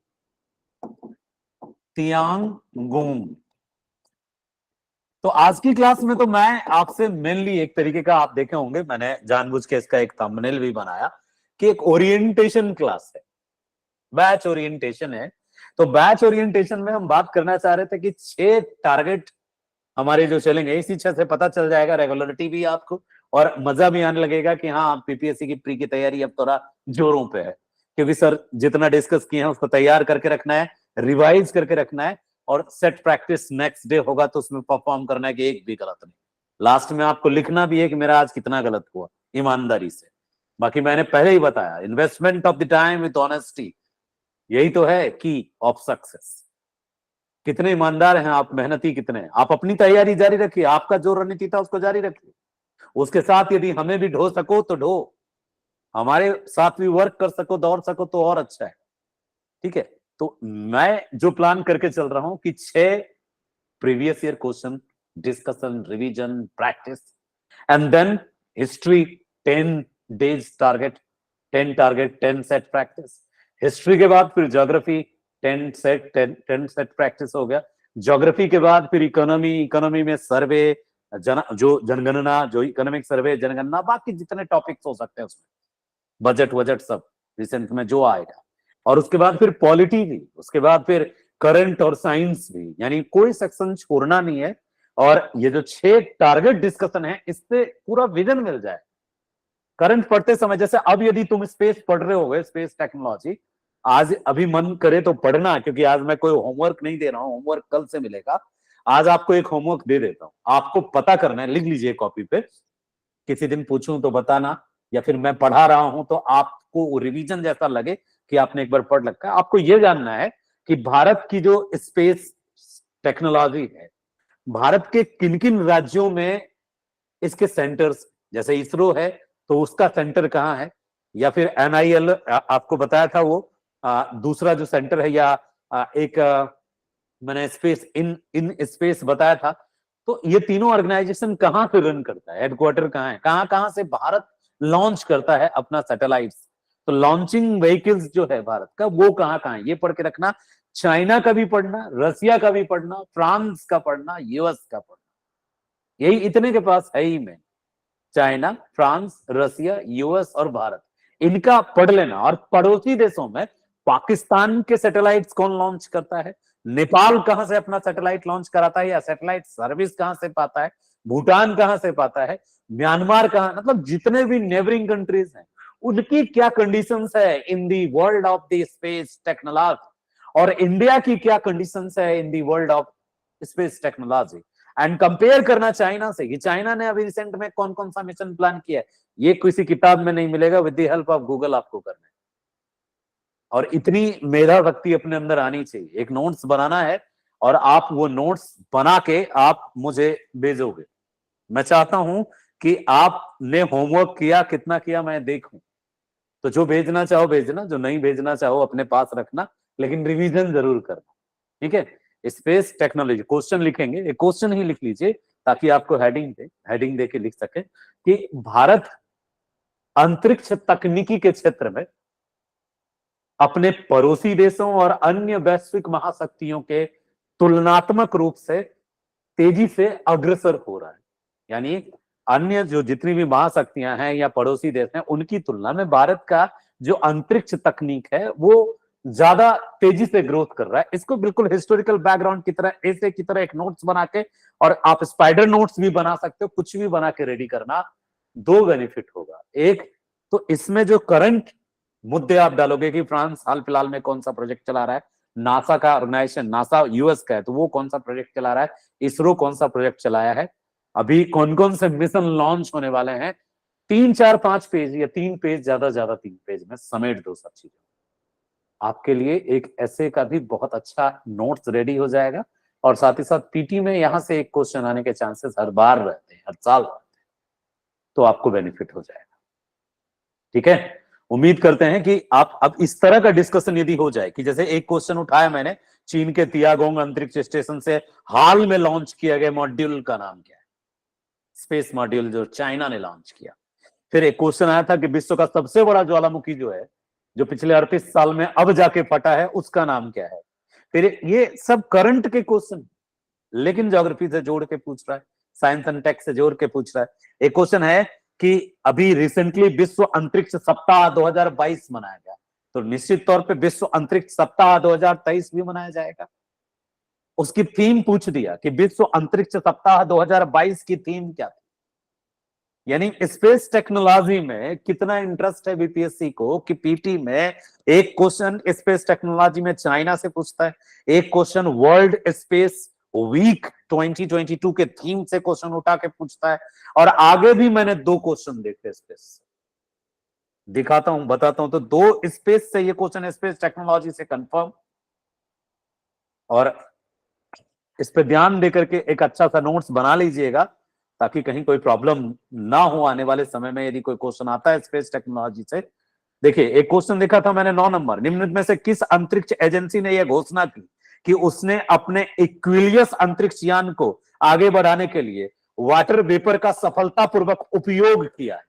तियांगोंग। तो आज की क्लास में तो मैं आपसे मेनली एक तरीके का, आप देखे होंगे मैंने जानबूझ के इसका एक थंबनेल भी बनाया कि एक ओरिएंटेशन क्लास है, बैच ओरिएंटेशन है। तो बैच ओरिएंटेशन में हम बात करना चाह रहे थे कि 6 टारगेट हमारे जो चलेंगे, इसी 6 से पता चल जाएगा रेगुलरिटी भी आपको, और मजा भी आने लगेगा कि हाँ पीपीएससी की प्री की तैयारी अब थोड़ा जोरों पे है, क्योंकि सर जितना डिस्कस किए हैं उसको तैयार करके रखना है, रिवाइज करके रखना है, और सेट प्रैक्टिस नेक्स्ट डे होगा तो उसमें परफॉर्म करना है कि एक भी गलत नहीं। लास्ट में आपको लिखना भी है कि मेरा आज कितना गलत हुआ, ईमानदारी से। बाकी मैंने पहले ही बताया, investment of the time with honesty, यही तो है की ऑफ सक्सेस। कितने ईमानदार हैं आप, मेहनती कितने हैं आप, अपनी तैयारी जारी रखिए, आपका जो रणनीति था उसको जारी रखिए, उसके साथ यदि हमें भी ढो सको तो ढो, हमारे साथ भी वर्क कर सको, दौड़ सको तो और अच्छा है, ठीक है। तो मैं जो प्लान करके चल रहा हूं कि 6 previous year question discussion, revision, practice, and then history 10 days target, 10 target 10 set practice. History के बाद फिर ज्योग्राफी 10 सेट प्रैक्टिस हो गया। ज्योग्राफी के बाद फिर इकोनॉमी, इकोनॉमी में सर्वे, जो जनगणना, जो इकोनॉमिक सर्वे, जनगणना, बाकी जितने टॉपिक्स हो सकते हैं उसमें, बजट वजट सब रिसेंट में जो आएगा। और उसके बाद फिर पॉलिटी भी, उसके बाद फिर करंट और साइंस भी, यानी कोई सेक्शन छोड़ना नहीं है। और ये जो 6 टारगेट डिस्कशन है, इससे पूरा विजन मिल जाए। करंट पढ़ते समय, जैसे अब यदि तुम स्पेस पढ़ रहे हो, स्पेस टेक्नोलॉजी, आज अभी मन करे तो पढ़ना, क्योंकि आज मैं कोई होमवर्क नहीं दे रहा हूं, होमवर्क कल से मिलेगा। आज आपको एक होमवर्क दे देता हूं, आपको पता करना है, लिख लीजिए कॉपी पे, किसी दिन पूछूं तो बताना, या फिर मैं पढ़ा रहा हूं तो आपको रिवीजन जैसा लगे कि आपने एक बार पढ़ रखा है। आपको यह जानना है कि भारत की जो स्पेस टेक्नोलॉजी है, भारत के किन किन राज्यों में इसके सेंटर्स, जैसे इसरो है तो उसका सेंटर कहां है, या फिर एनआईएल आपको बताया था वो दूसरा जो सेंटर है, या एक मैंने स्पेस इन स्पेस बताया था। तो ये तीनों ऑर्गेनाइजेशन कहां से रन करता है, हेडक्वार्टर कहां है, कहां कहां से भारत लॉन्च करता है अपना सैटेलाइट्स। तो लॉन्चिंग व्हीकल्स जो है भारत का, वो कहां कहां है, ये पढ़ के रखना। चाइना का भी पढ़ना, रसिया का भी पढ़ना, फ्रांस का पढ़ना, यूएस का पढ़ना, यही इतने के पास है ही में, चाइना, फ्रांस, रसिया, यूएस और भारत, इनका पढ़ लेना। और पड़ोसी देशों में पाकिस्तान के सैटेलाइट्स कौन लॉन्च करता है, नेपाल कहां से अपना सैटेलाइट लॉन्च कराता है या सैटेलाइट सर्विस कहां से पाता है, भूटान कहां से पाता है, म्यांमार कहां, मतलब जितने भी नेबरिंग कंट्रीज हैं उनकी क्या कंडीशंस है in the world of the space technology, और इंडिया की क्या कंडीशंस है in the world of space technology, and compare करना चाइना से कि चाइना ने अभी रिसेंट में कौन कौन सा मिशन प्लान किया है। ये किसी किताब में नहीं मिलेगा, with the help of Google आपको करना है। और इतनी मेधा शक्ति अपने अंदर आनी चाहिए, एक नोट्स बनाना है और आप वो नोट्स बना के आप मुझे भेजोगे। मैं चाहता हूं कि आपने होमवर्क किया, कितना किया मैं देखूं। तो जो भेजना चाहो भेजना, जो नहीं भेजना चाहो अपने पास रखना, लेकिन रिवीजन जरूर करना, ठीक है। स्पेस टेक्नोलॉजी क्वेश्चन लिखेंगे, एक क्वेश्चन ही लिख लीजिए ताकि आपको हेडिंग दे के लिख सके कि भारत अंतरिक्ष तकनीकी के क्षेत्र में अपने पड़ोसी देशों और अन्य वैश्विक महाशक्तियों के तुलनात्मक रूप से तेजी से अग्रसर हो रहा है। यानी अन्य जो जितनी भी महाशक्तियां हैं या पड़ोसी देश हैं, उनकी तुलना में भारत का जो अंतरिक्ष तकनीक है वो ज्यादा तेजी से ग्रोथ कर रहा है। इसको बिल्कुल हिस्टोरिकल बैकग्राउंड की तरह, ऐसे की तरह एक नोट्स बना के, और आप स्पाइडर नोट्स भी बना सकते हो, कुछ भी बना के रेडी करना। 2 बेनिफिट होगा, एक तो इसमें जो करंट मुद्दे आप डालोगे कि फ्रांस हाल फिलहाल में कौन सा प्रोजेक्ट चला रहा है, नासा का ऑर्गेनाइजेशन, नासा यूएस का है तो वो कौन सा प्रोजेक्ट चला रहा है, इसरो कौन सा प्रोजेक्ट चलाया है, अभी कौन कौन से मिशन लॉन्च होने वाले हैं। 3 4 5 पेज या 3 पेज, ज्यादा 3 पेज में समेट दो सब चीजें। आपके लिए एक ऐसे का भी बहुत अच्छा नोट्स रेडी हो जाएगा, और साथ ही साथ पीटी में यहाँ से एक क्वेश्चन आने के चांसेस हर बार रहते हैं, हर साल रहते हैं, तो आपको बेनिफिट हो जाएगा। ठीक है, उम्मीद करते हैं कि आप अब इस तरह का डिस्कशन यदि हो जाए कि जैसे एक क्वेश्चन उठाया मैंने, चीन के तियागोंग अंतरिक्ष स्टेशन से हाल में लॉन्च किया गया मॉड्यूल का नाम क्या है, स्पेस मॉड्यूल जो चाइना ने लॉन्च किया। फिर एक क्वेश्चन आया था कि विश्व का सबसे बड़ा ज्वालामुखी जो है, जो पिछले 38 साल में अब जाके फटा है, उसका नाम क्या है। फिर ये सब करंट के क्वेश्चन, लेकिन ज्योग्राफी से जोड़ के पूछ रहा है, साइंस एंड टेक से जोड़ के पूछ रहा है। एक क्वेश्चन है कि अभी रिसेंटली विश्व अंतरिक्ष सप्ताह 2022 मनाया गया, तो निश्चित तौर पे विश्व अंतरिक्ष सप्ताह 2023 भी मनाया जाएगा। उसकी थीम पूछ दिया कि विश्व अंतरिक्ष सप्ताह 2022 की थीम क्या थी। यानी स्पेस टेक्नोलॉजी में कितना इंटरेस्ट है बीपीएससी को कि पीटी में एक क्वेश्चन स्पेस टेक्नोलॉजी में चाइना से पूछता है, एक क्वेश्चन वर्ल्ड स्पेस वीक 2022 के थीम से क्वेश्चन उठा के पूछता है, और आगे भी मैंने 2 क्वेश्चन देखे स्पेस से, दिखाता हूं, बताता हूं। तो 2 स्पेस से ये क्वेश्चन, स्पेस टेक्नोलॉजी से कंफर्म, और इस पे ध्यान देकर के एक अच्छा सा नोट्स बना लीजिएगा, ताकि कहीं कोई प्रॉब्लम ना हो आने वाले समय में यदि कोई क्वेश्चन आता है स्पेस टेक्नोलॉजी से। देखिए, एक क्वेश्चन देखा था मैंने 9 नंबर, निम्न में से किस अंतरिक्ष एजेंसी ने यह घोषणा की कि उसने अपने एक्विलियस अंतरिक्ष यान को आगे बढ़ाने के लिए वाटर वेपर का सफलतापूर्वक उपयोग किया है।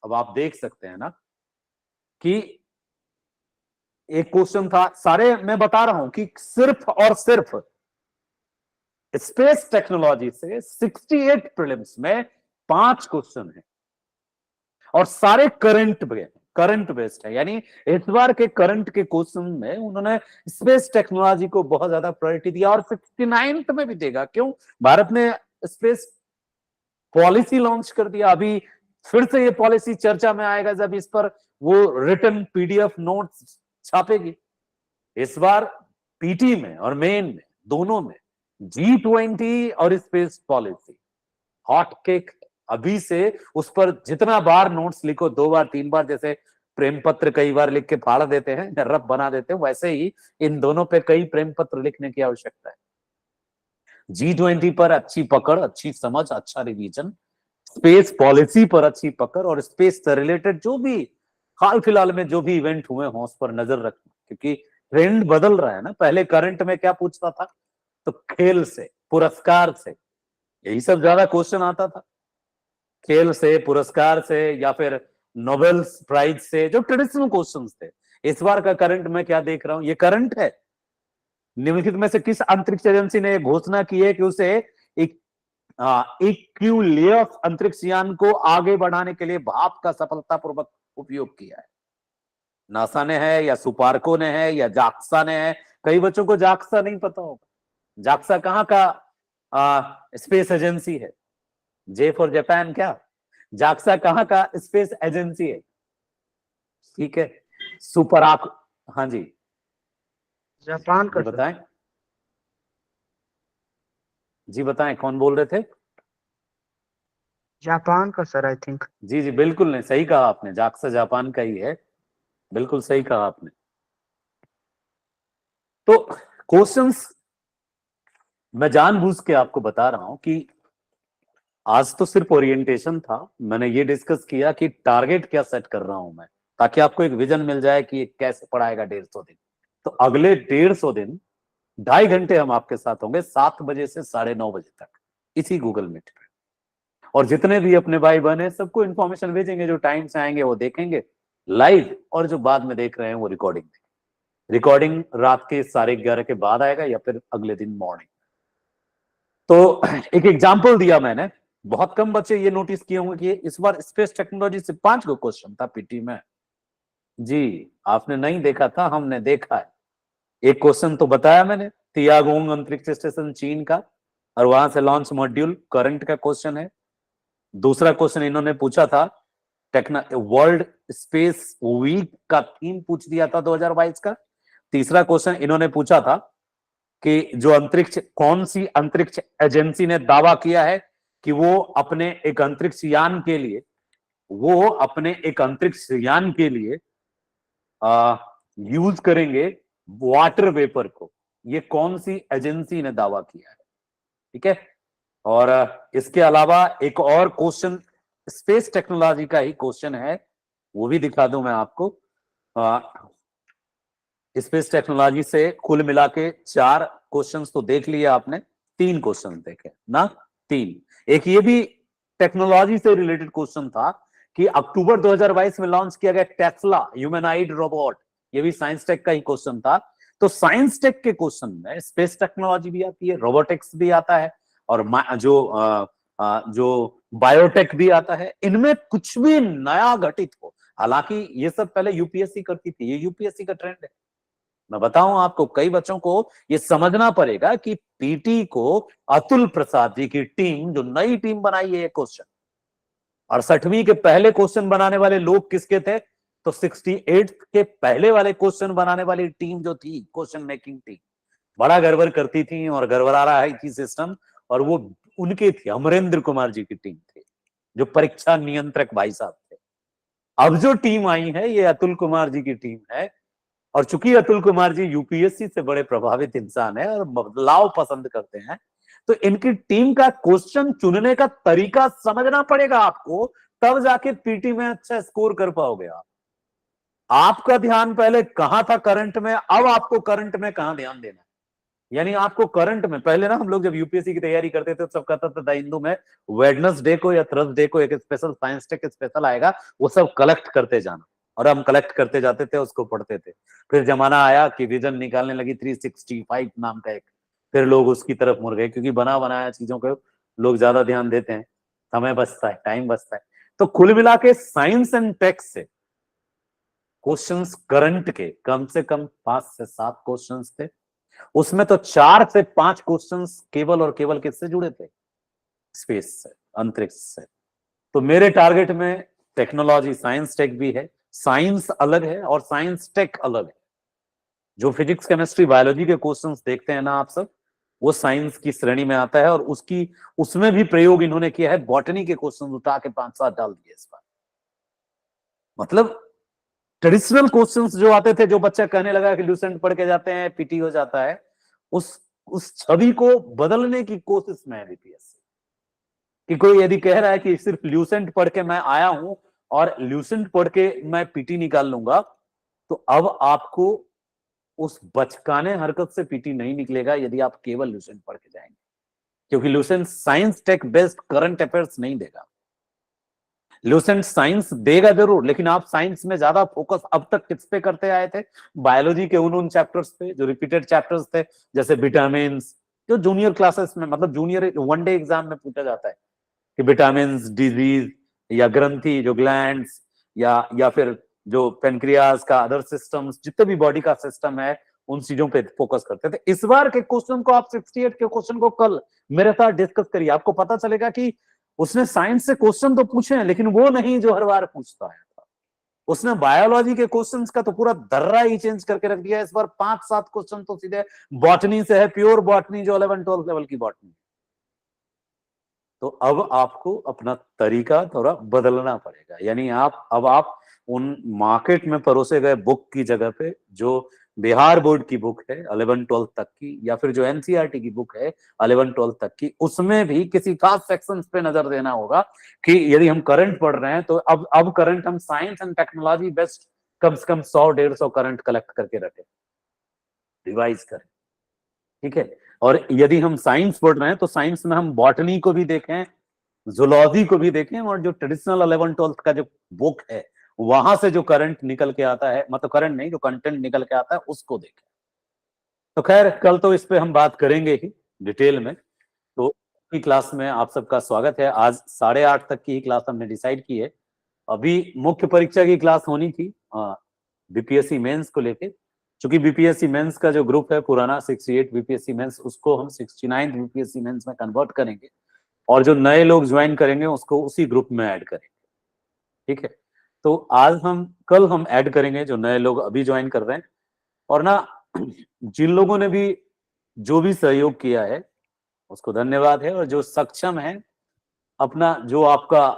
अब आप देख सकते हैं ना कि एक क्वेश्चन था, सारे मैं बता रहा हूं कि सिर्फ और सिर्फ स्पेस टेक्नोलॉजी से 68 प्रीलिम्स में 5 क्वेश्चन है, और सारे करंट बेस्ड है। यानी इस बार के करंट के क्वेश्चन में उन्होंने स्पेस टेक्नोलॉजी को बहुत ज्यादा प्रायोरिटी दिया, और 69th में भी देगा। क्यों? भारत ने स्पेस पॉलिसी लॉन्च कर दिया। अभी फिर से ये पॉलिसी चर्चा में आएगा जब इस पर वो रिटन पीडीएफ नोट्स छापेगी। इस बार पीटी में और मेन में, दोनों में G20 और स्पेस पॉलिसी हॉट केक। अभी से उस पर जितना बार नोट्स लिखो, 2 बार 3 बार, जैसे प्रेम पत्र कई बार लिख के फाड़ देते हैं, रफ बना देते हैं, वैसे ही इन दोनों पे कई प्रेम पत्र लिखने की आवश्यकता है। G20 पर अच्छी पकड़, अच्छी समझ, अच्छा रिवीजन, स्पेस पॉलिसी पर अच्छी पकड़, और स्पेस से रिलेटेड जो भी हाल फिलहाल में जो भी इवेंट हुए हों उस पर नजर रखना, क्योंकि ट्रेंड बदल रहा है ना। पहले करंट में क्या पूछता था, तो खेल से, पुरस्कार से, यही सब ज्यादा क्वेश्चन आता था, खेल से, पुरस्कार से, या फिर नोबेल प्राइज से, जो ट्रेडिशनल क्वेश्चंस थे। इस बार का करंट में क्या देख रहा हूं, ये करंट है। निम्नलिखित में से किस अंतरिक्ष एजेंसी ने घोषणा की है कि उसे एक्विलियस अंतरिक्ष यान को आगे बढ़ाने के लिए भाप का सफलतापूर्वक उपयोग किया है? नासा ने है, या सुपार्को ने है, या जाक्सा ने है? कई बच्चों को जाक्सा नहीं पता होगा। जाक्सा कहाँ का स्पेस एजेंसी है? जे फॉर जापान क्या? जाक्सा कहाँ का स्पेस एजेंसी है? ठीक है, सुपराक, हाँ जी, जापान का जी बताएं, जी बताएं, कौन बोल रहे थे? जापान का सर, आई थिंक। जी जी, बिल्कुल नहीं, सही कहा आपने, जाक्सा जापान का ही है, बिल्कुल सही कहा आपने। तो क्वेश्चंस मैं जानबूझ के आपको बता रहा हूं कि आज तो सिर्फ ओरिएंटेशन था, मैंने ये डिस्कस किया कि टारगेट क्या सेट कर रहा हूं मैं, ताकि आपको एक विजन मिल जाए कि कैसे पढ़ाएगा 150 दिन। तो अगले 150 दिन 2.5 घंटे हम आपके साथ होंगे, 7 बजे से 9:30 बजे तक, इसी गूगल मीट पे। और जितने भी अपने भाई बहन है सबको इन्फॉर्मेशन भेजेंगे, जो टाइम से आएंगे वो देखेंगे लाइव, और जो बाद में देख रहे हैं वो रिकॉर्डिंग रात के 11:30 के बाद आएगा, या फिर अगले दिन मॉर्निंग। तो एक एग्जाम्पल दिया मैंने, बहुत कम बच्चे ये नोटिस किए होंगे कि इस बार स्पेस टेक्नोलॉजी से 5 गो क्वेश्चन था पीटी में। जी, आपने नहीं देखा था, हमने देखा है। एक क्वेश्चन तो बताया मैंने, तियागोंग अंतरिक्ष स्टेशन चीन का, और वहां से लॉन्च मॉड्यूल, करंट का क्वेश्चन है। दूसरा क्वेश्चन इन्होंने पूछा था, वर्ल्ड स्पेस वीक का थीम पूछ दिया था 2022 का। तीसरा क्वेश्चन इन्होंने पूछा था कि जो अंतरिक्ष, कौन सी अंतरिक्ष एजेंसी ने दावा किया है कि वो अपने एक अंतरिक्ष यान के लिए यूज करेंगे वाटर वेपर को। ये कौन सी एजेंसी ने दावा किया है, ठीक है। और इसके अलावा एक और क्वेश्चन स्पेस टेक्नोलॉजी का ही क्वेश्चन है, वो भी दिखा दूं मैं आपको। स्पेस टेक्नोलॉजी से कुल मिला के 4 क्वेश्चंस तो देख लिए आपने, 3 क्वेश्चन देखे ना, 3। एक ये भी टेक्नोलॉजी से रिलेटेड क्वेश्चन था कि अक्टूबर 2022 में लॉन्च किया गया टेस्ला ह्यूमैनॉइड रोबोट, ये भी साइंस टेक का ही क्वेश्चन था। तो साइंस टेक के क्वेश्चन में स्पेस टेक्नोलॉजी भी आती है, रोबोटिक्स भी आता है, और जो बायोटेक भी आता है। इनमें कुछ भी नया घटित हो, हालांकि ये सब पहले यूपीएससी करती थी, ये यूपीएससी का ट्रेंड है। मैं बताऊं आपको, कई बच्चों को ये समझना पड़ेगा कि पीटी को अतुल प्रसाद जी की टीम, जो नई टीम बनाई है, ये क्वेश्चन 68वीं के पहले क्वेश्चन बनाने वाले लोग किसके थे, तो 68 के पहले वाले क्वेश्चन बनाने वाली टीम जो थी, क्वेश्चन मेकिंग टीम, बड़ा गड़बड़ करती थी और गड़बड़ा रहा है कि सिस्टम, और वो उनके थे, अमरेंद्र कुमार जी की टीम थी, जो परीक्षा नियंत्रक भाई साहब थे। अब जो टीम आई है, ये अतुल कुमार जी की टीम है, और चूंकि अतुल कुमार जी यूपीएससी से बड़े प्रभावित इंसान है और बदलाव पसंद करते हैं, तो इनकी टीम का क्वेश्चन चुनने का तरीका समझना पड़ेगा आपको, तब जाके पीटी में अच्छा स्कोर कर पाओगे आप। आपका ध्यान पहले कहां था करंट में, अब आपको करंट में कहां ध्यान देना है। यानी आपको करंट में, पहले ना हम लोग जब यूपीएससी की तैयारी करते थे, सब कहता था हिंदू में वेडनेसडे को या थर्सडे को एक स्पेशल साइंस टेक स्पेशल आएगा, वो सब कलेक्ट करते जाना, और हम कलेक्ट करते जाते थे, उसको पढ़ते थे। फिर जमाना आया कि विजन निकालने लगी 365 नाम का एक, फिर लोग उसकी तरफ मुड़ गए, क्योंकि बना बनाया चीजों को लोग ज्यादा ध्यान देते हैं, समय बचता है, टाइम बचता है। तो कुल मिला के साइंस एंड टेक से क्वेश्चंस करंट के कम से कम 5 से 7 क्वेश्चंस थे। उसमें तो 4 से 5 क्वेश्चंस केवल और केवल किससे जुड़े थे, स्पेस से, अंतरिक्ष से। तो मेरे टारगेट में टेक्नोलॉजी साइंस टेक भी है, साइंस अलग है और साइंस टेक अलग है। जो फिजिक्स केमिस्ट्री बायोलॉजी के क्वेश्चंस देखते हैं ना आप सब, वो साइंस की श्रेणी में आता है, और उसमें भी प्रयोग इन्होंने किया है, बॉटनी के क्वेश्चन उठा के 5-7 डाल दिए इस बार। मतलब ट्रेडिशनल क्वेश्चंस जो आते थे, जो बच्चा कहने लगा कि ल्यूसेंट पढ़ के जाते हैं पीटी हो जाता है, उस छवि को बदलने की कोशिश में है बीपीएससी। कि कोई यदि कह रहा है कि सिर्फ ल्यूसेंट पढ़ के मैं आया हूं और ल्यूसेंट पढ़ के मैं पीटी निकाल लूंगा, तो अब आपको उस बचकाने हरकत से पीटी नहीं निकलेगा यदि आप केवल ल्यूसेंट पढ़ के जाएंगे, क्योंकि Lucent science tech based current affairs नहीं देगा। ल्यूसेंट साइंस देगा जरूर, लेकिन आप साइंस में ज्यादा फोकस अब तक किस पे करते आए थे, बायोलॉजी के उन चैप्टर्स पे जो रिपीटेड चैप्टर्स थे, जैसे विटामिन, जो जूनियर क्लासेस में, मतलब जूनियर वनडे एग्जाम में पूछा जाता है कि विटामिन, डिजीज या ग्रंथि, जो ग्लैंड्स, या फिर जो पेनक्रियाज का अदर सिस्टम्स, जितने भी बॉडी का सिस्टम है, उन चीजों पे फोकस करते थे। इस बार के क्वेश्चन को आप 68 के क्वेश्चन को कल मेरे साथ डिस्कस करिए, आपको पता चलेगा कि उसने साइंस से क्वेश्चन तो पूछे हैं, लेकिन वो नहीं जो हर बार पूछता है। उसने बायोलॉजी के क्वेश्चंस का तो पूरा दर्रा ही चेंज करके रख दिया। इस बार 5-7 क्वेश्चन तो सीधे बॉटनी से है, प्योर बॉटनी, जो 11-12 लेवल की बॉटनी। तो अब आपको अपना तरीका थोड़ा बदलना पड़ेगा, यानी अब आप उन मार्केट में परोसे गए बुक की जगह पे, जो बिहार बोर्ड की बुक है 11-12 तक की, या फिर जो एनसीईआरटी की बुक है 11-12 तक की, उसमें भी किसी खास सेक्शंस पे नजर देना होगा कि यदि हम करंट पढ़ रहे हैं, तो अब करंट हम साइंस एंड टेक्नोलॉजी बेस्ट कम से कम 100-150 करंट कलेक्ट करके रखें, रिवाइज करें, ठीक है। और यदि हम साइंस पढ़ रहे हैं, तो साइंस में हम बॉटनी को भी देखें, जूलॉजी को भी देखें, और जो ट्रेडिशनल 11-12 का जो बुक है, वहां से जो करंट निकल के आता है, मतलब करंट नहीं, जो कंटेंट निकल के आता है, उसको देखें। तो खैर, कल तो इस पे हम बात करेंगे ही डिटेल में। तो की क्लास में आप सबका स्वागत है। आज 8:30 तक की ही क्लास हमने डिसाइड की है। अभी मुख्य परीक्षा की क्लास होनी थी बीपीएससी मेंस को लेके, क्योंकि बीपीएससी मेंस का जो ग्रुप है पुराना 68 बीपीएससी मेंस, उसको हम 69 बीपीएससी मेंस में कन्वर्ट करेंगे, और जो नए लोग ज्वाइन करेंगे उसको उसी ग्रुप में ऐड करेंगे, ठीक है। तो कल हम ऐड करेंगे जो नए लोग अभी ज्वाइन कर रहे हैं, और ना जिन लोगों ने भी जो भी सहयोग किया है उसको धन्यवाद है, और जो सक्षम है, अपना जो आपका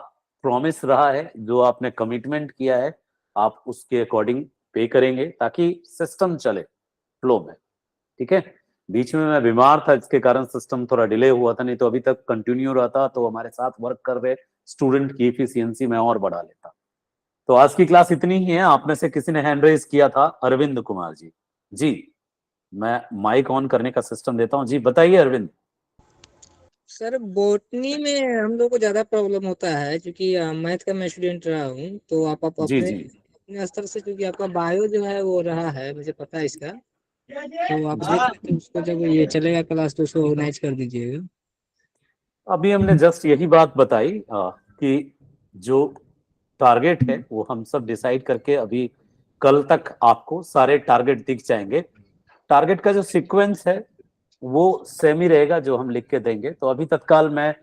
प्रॉमिस रहा है, जो आपने कमिटमेंट किया है, आप उसके अकॉर्डिंग पे करेंगे ताकि सिस्टम चले फ्लो में, ठीक है। बीच में मैं बीमार था, इसके कारण सिस्टम थोड़ा डिले हुआ था, नहीं तो अभी तक कंटिन्यू रहता तो हमारे साथ वर्क कर रहे स्टूडेंट की एफिशिएंसी मैं और बढ़ा लेता। तो आज की क्लास इतनी ही है। आप में से किसी ने हैंड रेज किया था, अरविंद कुमार जी। जी, मैं माइक ऑन करने का सिस्टम देता हूँ। जी बताइए अरविंद। सर बोटनी में हम लोग को ज्यादा प्रॉब्लम होता है क्योंकि मैथ का मैं स्टूडेंट रहा हूँ, तो आप जी अपने जी अपने स्तर से, क्योंकि आपका बायो जो है वो रहा है, मुझे पता है इसका, तो आप देख लेते उसको, जब ये चलेगा क्लास तो उसको ऑर्गेनाइज कर दीजिएगा। अभी हमने जस्ट यही बात बताई कि जो टारगेट है वो हम सब डिसाइड करके अभी कल तक आपको सारे टारगेट दिख जाएंगे। टारगेट का जो सीक्वेंस है वो सेम ही रहेगा जो हम लिख के देंगे। तो अभी तत्काल मैं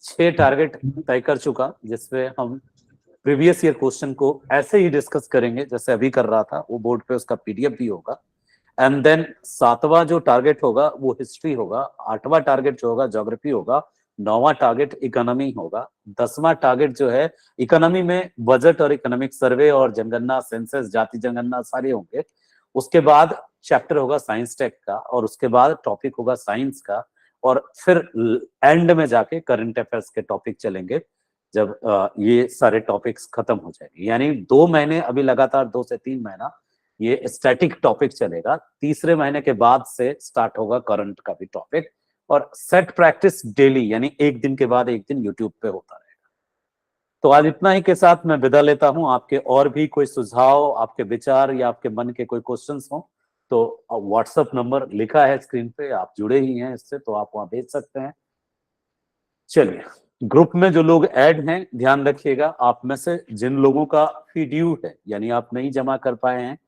6 टारगेट तय कर चुका, जिसमें हम प्रीवियस ईयर क्वेश्चन को ऐसे ही डिस्कस करेंगे जैसे अभी कर रहा था। वो बोर्ड पे उसका पीडीएफ भी होगा। एंड देन 7वां जो टारगेट होगा वो हिस्ट्री होगा, 8वां टारगेट जो होगा ज्योग्राफी होगा, 9वां टारगेट इकोनॉमी होगा, 10वां टारगेट जो है इकोनॉमी में बजट और इकोनॉमिक सर्वे और जनगणना, सेंसस, जाति जनगणना सारे होंगे। उसके बाद चैप्टर होगा साइंस टेक का, और उसके बाद टॉपिक होगा साइंस का, और फिर एंड में जाके करंट अफेयर्स के टॉपिक चलेंगे जब ये सारे टॉपिक्स खत्म हो जाएंगे। यानी 2 महीने अभी लगातार 2 से 3 महीना ये स्टैटिक टॉपिक चलेगा। तीसरे महीने के बाद से स्टार्ट होगा करंट का भी टॉपिक, और सेट प्रैक्टिस डेली, यानी एक दिन के बाद एक दिन यूट्यूब पे होता रहेगा। तो आज इतना ही के साथ मैं विदा लेता हूं। आपके और भी कोई सुझाव, आपके विचार या आपके मन के कोई क्वेश्चंस हो तो व्हाट्सएप नंबर लिखा है स्क्रीन पे, आप जुड़े ही हैं इससे, तो आप वहां भेज सकते हैं। चलिए, ग्रुप में जो लोग ऐड हैं ध्यान रखिएगा, आप में से जिन लोगों का फी ड्यू है, यानी आप नहीं जमा कर पाए हैं,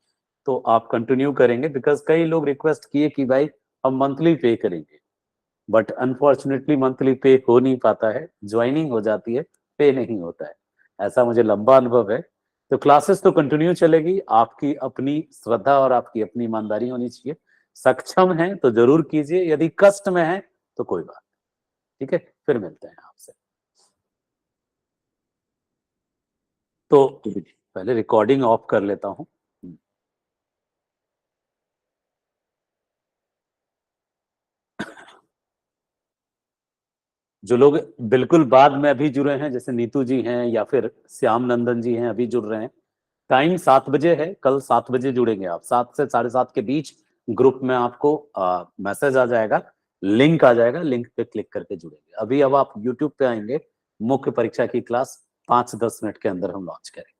तो आप कंटिन्यू करेंगे। बिकॉज कई लोग रिक्वेस्ट किए कि भाई हम मंथली पे करेंगे, बट अनफॉर्चुनेटली मंथली पे हो नहीं पाता है। ज्वाइनिंग हो जाती है, पे नहीं होता है। ऐसा मुझे लंबा अनुभव है। तो क्लासेस तो कंटिन्यू चलेगी, आपकी अपनी श्रद्धा और आपकी अपनी ईमानदारी होनी चाहिए। सक्षम है तो जरूर कीजिए, यदि कष्ट में है तो कोई बात, ठीक है। फिर मिलते हैं आपसे। तो पहले रिकॉर्डिंग ऑफ कर लेता हूं। जो लोग बिल्कुल बाद में अभी जुड़े हैं, जैसे नीतू जी हैं या फिर श्याम नंदन जी हैं, अभी जुड़ रहे हैं, टाइम 7 बजे है। कल 7 बजे जुड़ेंगे आप, 7 से 7:30 के बीच ग्रुप में आपको मैसेज आ जाएगा, लिंक आ जाएगा, लिंक पे क्लिक करके जुड़ेंगे। अभी अब आप यूट्यूब पे आएंगे, मुख्य परीक्षा की क्लास 5-10 मिनट के अंदर हम लॉन्च करेंगे।